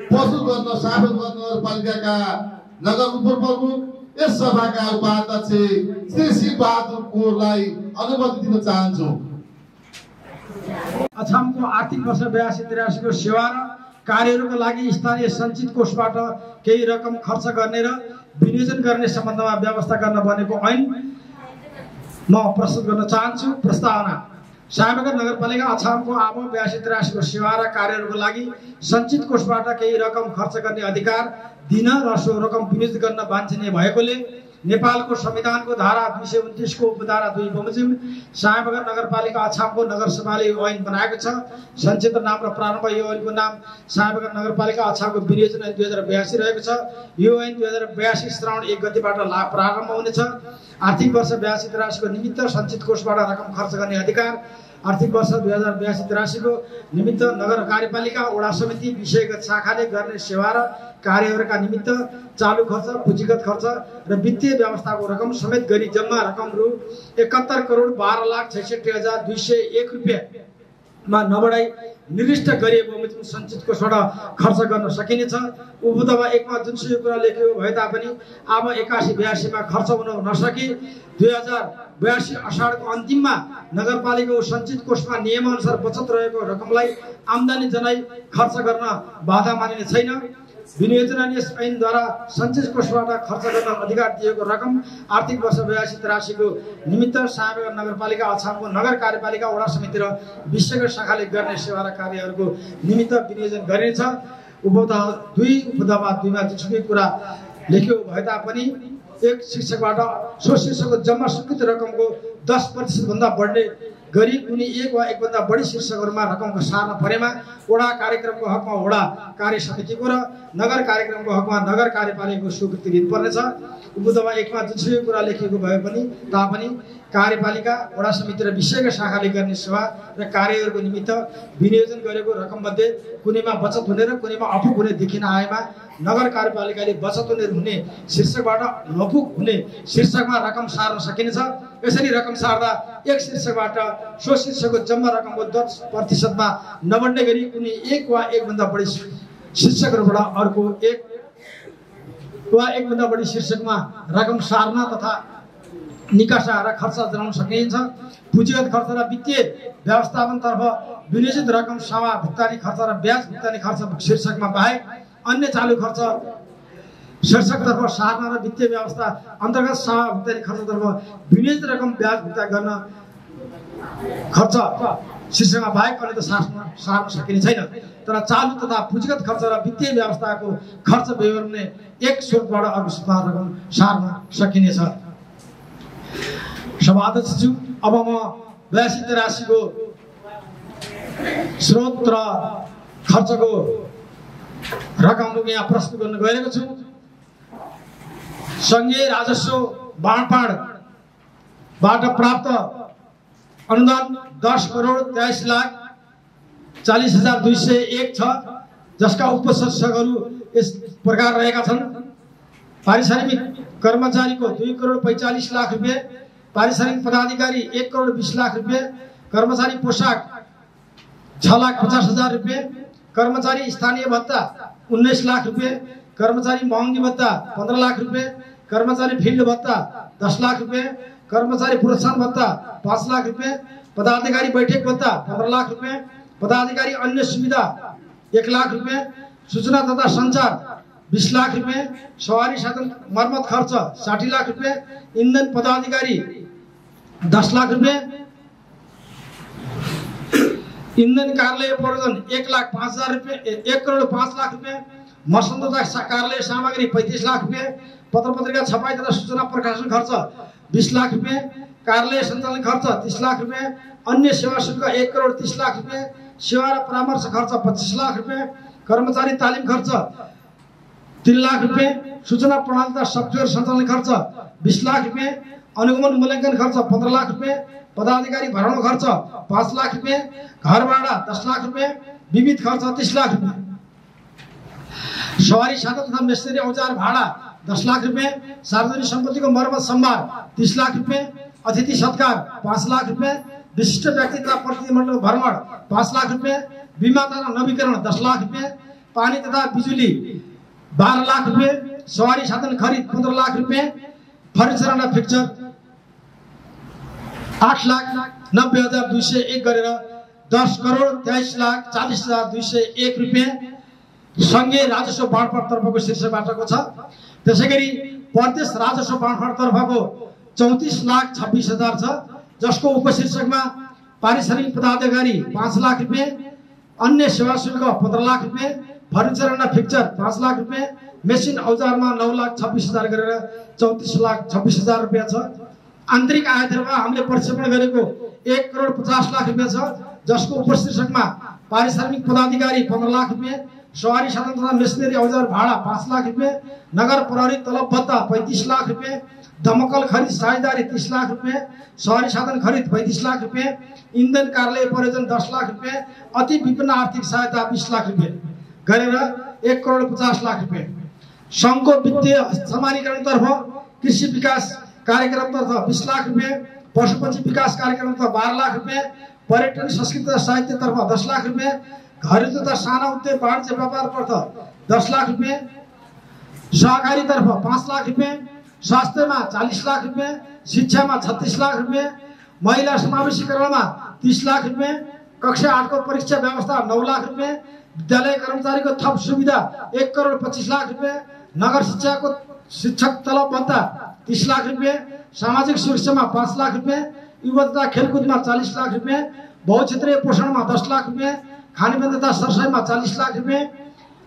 प्रस्तुत गर्न साफेबगर नगरपालिकाका नगर उपप्रमुख, यस सभाका उपाध्यक्ष श्री शिव बहादुर कोरलाई अनुमति दिन चाहन्छु। अछामको आर्थिक वर्ष 82-83 को सेवा र कार्यहरूका लागि स्थानीय सञ्चित कोषबाट केही रकम खर्च गर्ने र विनियोजन गर्ने सम्बन्धमा व्यवस्था गर्न बनेको ऐन म प्रस्तुत गर्न चाहन्छु। प्रस्तावना: साफेबगर नगरपालिका अछामको आम 82-83 को सेवा र कार्यहरूको लागि सञ्चित कोषबाट केही रकम खर्च गर्ने अधिकार दिन र सो रकम विनियोजन गर्न वाञ्छनीय भएकोले नेपालको संविधानको धारा 229 को उपधारा 2 बमोजिम सायनगर नगरपालिका अछामको नगरसभाले यो ऐन बनाएको छ। संक्षिप्त नाम र प्रारम्भ यो ऐनको नाम सायनगर नगरपालिका अछामको विनियोजन ऐन 2082 रहेको छ। यो ऐन 2082 श्रावण 1 गतेबाट प्रारम्भ हुनेछ। आर्थिक वर्ष 82-83 को निमित्त सञ्चित कोषबाट रकम खर्च गर्ने अधिकार, आर्थिक वर्ष 2082-83 को निमित्त नगर कार्यपालिका वडा समिति विषयगत शाखाले गर्ने सेवा र कार्यहरूका निमित्त चालू खर्च, पुँजीगत खर्च र वित्तीय व्यवस्थाको रकम समेत गरी जम्मा रकम रु 71,12,66,201 रुपैयाँमा नबढाई निर्दिष्ट गरिएको बमोजिम सञ्चित कोषबाट खर्च गर्न सकिनेछ। उपदवा 1 मा जुनसुकै कुरा लेखिएको भए तापनि अब 81-82 मा खर्च हुन नसकी 2082 अषाढको अन्तिममा नगरपालिकाको सञ्चित कोषमा नियमअनुसार बचत रहेको रकमलाई आम्दानी जनाई खर्च गर्न बाधा मानिने छैन। विनियोजन यस ऐनद्वारा सञ्चित कोषबाट खर्च गर्न अधिकार दिएको रकम आर्थिक वर्ष 82-83 को निमित्त सायनगर नगरपालिका अछामको नगर कार्यपालिका वडा समिति र विषयगत शाखाले गर्ने सेवा र कार्यहरूको निमित्त विनियोजन गरिनेछ। उपदवा 2 मा जुनसुकै कुरा लेखिएको भए तापनि एक शीर्षकबाट सो शीर्षकको जम्मा स्वीकृत रकमको 10% भन्दा बढ्ने गरी कुनै एक वा एकभन्दा बढी शीर्षकहरूमा रकमको सार्न परेमा वडा कार्यक्रमको हकमा वडा कार्य समितिको र नगर कार्यक्रमको हकमा नगर कार्यपालिकाको स्वीकृति दिनुपर्नेछ। उपदवा 1 मा जुनसुकै कुरा लेखिएको भए पनि तापनि कार्यपालिका वडा समिति र विषयगत शाखाले गर्ने सेवा र कार्यहरूको निमित्त विनियोजन गरेको रकममध्ये कुनैमा बचत हुने र कुनैमा अपुग हुने देखिन आएमा नगर कार्यपालिकाले बचत हुने शीर्षकबाट नपुग हुने शीर्षकमा रकम सार्न सकिनेछ। यसरी रकम सार्दा एक शीर्षकबाट सो शीर्षकको जम्मा रकमको 10% मा नबढ्ने गरी कुनै एक वा एकभन्दा बढी शीर्षकहरूबाट अर्को एक वा एकभन्दा बढी शीर्षकमा रकम सार्न तथा निकासा र खर्च जनाउन सकिन्छ। पुँजीगत खर्च र वित्तीय व्यवस्थापनतर्फ विनियोजित रकम सेवा भुक्तानी खर्च र ब्याज भुक्तानी खर्च शीर्षकमा बाहेक अन्य चालू खर्च शीर्षकतर्फ सार्न र वित्तीय व्यवस्था अन्तर्गत सेवा भुक्तानी खर्चतर्फ विनियोजित रकम ब्याज भुक्तानी गर्न खर्च शीर्षकमा बाहेक अन्य त सार्न सकिने छैन। तर चालू तथा पुँजीगत खर्च र वित्तीय व्यवस्थाको खर्च विवरणले एक स्रोतबाट अर्को स्रोतमा रकम सार्न सकिनेछ। सभाध्यक्षज्यू, अब म 82-83 को स्रोत र खर्चको रकम यहाँ प्रस्तुत गर्न गएको छु। संघीय राजस्व बाँडफाँडबाट प्राप्त अनुदान 10,23,40,201 छ, जसका उपशीर्षकहरू यस प्रकार रहेका छन्। पारिश्रमिक कर्मचारीको 2,45,00,000 रुपैयाँ, पारिश्रमिक पदाधिकारी 1,20,00,000 रुपैयाँ, कर्मचारी पोशाक 6,50,000 रुपैयाँ, कर्मचारी स्थानीय भत्ता 19 लाख रुपैयाँ, कर्मचारी महँगी भत्ता 15 लाख रुपैयाँ, कर्मचारी फिल्ड भत्ता 10 लाख रुपैयाँ, कर्मचारी प्रोत्साहन भत्ता 5 लाख रुपैयाँ, पदाधिकारी बैठक भत्ता 15 लाख रुपैयाँ, पदाधिकारी अन्य सुविधा 1 लाख रुपैयाँ, सूचना तथा सञ्चार 20 लाख रुपैयाँ, सवारी साधन मर्मत खर्च 60 लाख रुपैयाँ, ईंधन पदाधिकारी 10 लाख रुपैयाँ, ईंधन कार्यालय प्रबन्धन 1,05,000 रुपैयाँ, 1,05,00,000 रुपैयाँ, मसन तथा कार्यालय सामग्री 35 लाख रुपैयाँ, पत्र पत्रिका छपाई तथा सूचना प्रकाशन खर्च 20 लाख रुपैयाँ, कार्यालय सञ्चालन खर्च 30 लाख रुपैयाँ, अन्य सेवा शुल्क 1,30,00,000 रुपैयाँ, सेवा र परामर्श खर्च 25 लाख रुपैयाँ, कर्मचारी तालिम खर्च 3 लाख रुपैयाँ, सूचना प्रणाली तथा सफ्टवेयर सञ्चालन खर्च 20 लाख रुपैयाँ, अनुगमन मूल्याङ्कन खर्च 15 लाख रुपैयाँ, पदाधिकारी भरण खर्च 5 लाख रुपैयाँ, घर भाडा 10 लाख रुपैयाँ, विविध खर्च 30 लाख रुपैयाँ, सवारी साधन तथा मेसनरी औजार भाडा 10 लाख रुपैयाँ, सार्वजनिक सम्पत्तिको मर्मत सम्भार 30 लाख रुपैयाँ, अतिथि सत्कार 5 लाख रुपैयाँ, विशिष्ट व्यक्ति तथा प्रतिनिधिमण्डल भ्रमण 5 लाख रुपैयाँ, बीमा तथा नवीकरण 10 लाख रुपैयाँ, पानी तथा बिजुली 12 लाख रुपैयाँ, सवारी साधन खरिद 15 लाख रुपैयाँ, फर्निचर र फिक्चर 8,90,201 गरेर 10,23,40,201 रुपैयाँ संघीय राजस्व बाँडफाँडतर्फको शीर्षकबाटको छ। त्यसैगरी प्रदेश राजस्व बाँडफाँडतर्फको 34,26,000 छ, जसको उपशीर्षकमा पारिश्रमिक पदाधिकारी 5 लाख रुपैयाँ, अन्य सेवा शुल्क 15 लाख रुपैयाँ, फर्निचर र फिक्चर 5 लाख रुपैयाँ, मेसिन औजारमा 9,26,000 गरेर 34,26,000 रुपैयाँ छ। आन्तरिक आयातहरूमा हामीले प्रक्षेपण गरेको 1,50,00,000 रुपैयाँ छ, जसको उपशीर्षकमा पारिश्रमिक पदाधिकारी 15 लाख रुपैयाँ, सवारी साधन तथा मेसिनरी औजार भाडा 5 लाख रुपैयाँ, नगर प्रहरी तलब भत्ता 35 लाख रुपैयाँ, दमकल खरिद साझेदारी 30 लाख रुपैयाँ, सवारी साधन खरिद 35 लाख रुपैयाँ, इन्धन कार्यालय प्रयोजन 10 लाख रुपैयाँ, अति विभिन्न आर्थिक सहायता 20 लाख रुपैयाँ गरेर 1,50,00,000 रुपैयाँ। सङ्घको वित्तीय समानीकरणतर्फ कृषि विकास कार्यक्रमतर्फ 20 लाख रुपैयाँ, पशुपक्षी विकास कार्यक्रमतर्फ 12 लाख रुपैयाँ, पर्यटन संस्कृति र साहित्यतर्फ 10 लाख रुपैयाँ, घरेलु तथा साना उद्योग वाणिज्य व्यापारतर्फ 10 लाख रुपैयाँ, सहकारीतर्फ 5 लाख रुपैयाँ, स्वास्थ्यमा 40 लाख रुपैयाँ, शिक्षामा 36 लाख रुपैयाँ, महिला समावेशीकरणमा 30 लाख रुपैयाँ, कक्षा 8 को परीक्षा व्यवस्था 9 लाख रुपैयाँ, विद्यालय कर्मचारीको थप सुविधा 1,25,00,000 रुपैयाँ, नगर शिक्षाको शिक्षक तलब भत्ता 30 लाख रुपैयाँ, सामाजिक सुरक्षामा 5 लाख रुपैयाँ, युवा तथा खेलकुदमा 40 लाख रुपैयाँ, बहुक्षेत्रीय पोषणमा 10 लाख रुपैयाँ, खानेपानी तथा सरसाईमा 40 लाख रुपैयाँ,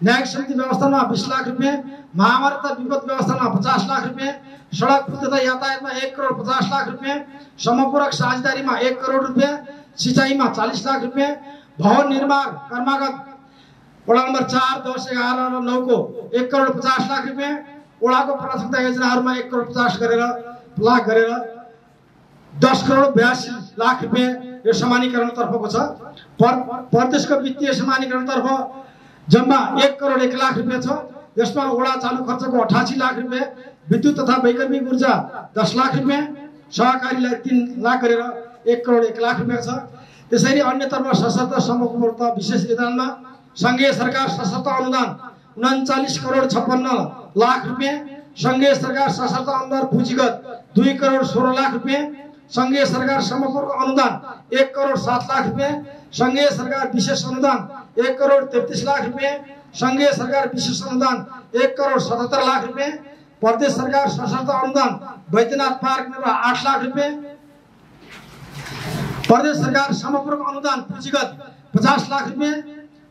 न्यायिक समिति व्यवस्थामा 20 लाख रुपैयाँ, महामारी तथा विपद व्यवस्थामा 50 लाख रुपैयाँ, सडक पुल तथा यातायातमा 1,50,00,000 रुपैयाँ, समपूरक साझेदारीमा 1 करोड रुपैयाँ, सिँचाइमा 40 लाख रुपैयाँ, भवन निर्माण कर्मागत वडा नम्बर 4, 10, 11 र 9 को 1,50,00,000 रुपैयाँ, वडाको प्राथमिकता योजनाहरूमा 1,50,00,000 गरेर 10,82,00,000 रुपैयाँ यो समानीकरणतर्फको छ। प्रदेशको वित्तीय समानीकरणतर्फ जम्मा 1,01,00,000 रुपैयाँ छ, जसमा वडा चालु खर्चको 88 लाख रुपैयाँ, विद्युत तथा वैकल्पिक ऊर्जा 10 लाख रुपैयाँ, सहकारीलाई 3 लाख गरेर 1,01,00,000 रुपैयाँ छ। त्यसैले अन्यतर्फ सशस्त्र समूहको विशेष योजनामा संघीय सरकार सशस्त्र अनुदान 39,56,00,000 रुपैयाँ, संघीय सरकार सशस्त्र अनुदान पुँजीगत 2,16,00,000 रुपैयाँ, संघीय सरकार समपूरक अनुदान 1,07,00,000 रुपैयाँ, संघीय सरकार विशेष अनुदान 1,33,00,000 रुपैयाँ, संघीय सरकार विशेष अनुदान 1,77,00,000 रुपैयाँ, प्रदेश सरकार सशस्त्र अनुदान बैद्यनाथ पार्क 8 लाख रुपैयाँ, प्रदेश सरकार समपूरक अनुदान पुँजीगत 50 लाख रुपैयाँ,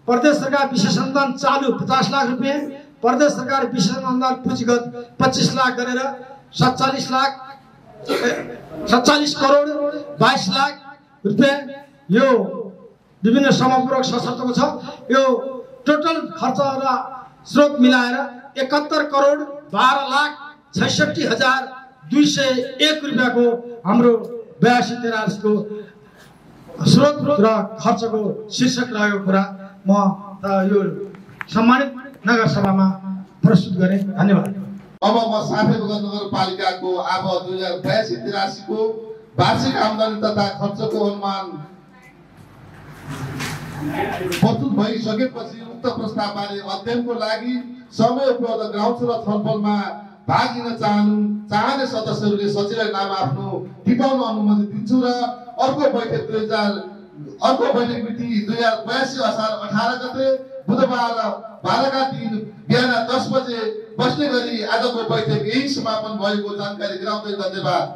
प्रदेश सरकार विशेष अनुदान चालू 50 लाख रुपैयाँ, प्रदेश सरकार विशेष अनुदान पुँजीगत 25 लाख गरेर 47 करोड 22 लाख रुपैयाँ यो विभिन्न समपूरक सशस्त्रको छ। यो टोटल खर्च र स्रोत मिलाएर 71 करोड 12,66,201 रुपैयाँको हाम्रो 82-83 को स्रोत र खर्चको शीर्षक रहेको कुरा म यो सम्मानित नगरसभामा प्रस्तुत गरेँ। धन्यवाद। अब म साफेगञ्ज नगरपालिकाको अब 2082-83 को वार्षिक आमदानी तथा खर्चको अनुमान प्रस्तुत भइसकेपछि उक्त प्रस्तावबारे अध्ययनको लागि समय उपलब्ध गराउँछु र छलफलमा भाग लिन चाहने सदस्यहरूले सचिवलाई नाम आफ्नो टिपाउन अनुमति दिन्छु र अर्को बैठक मिति 2082 असार 18 गते बुधबार 12 का दिन बिहान 10 बजे बस्ने गरी आजको बैठक यही समापन भएको जानकारी गराउँदै धन्यवाद।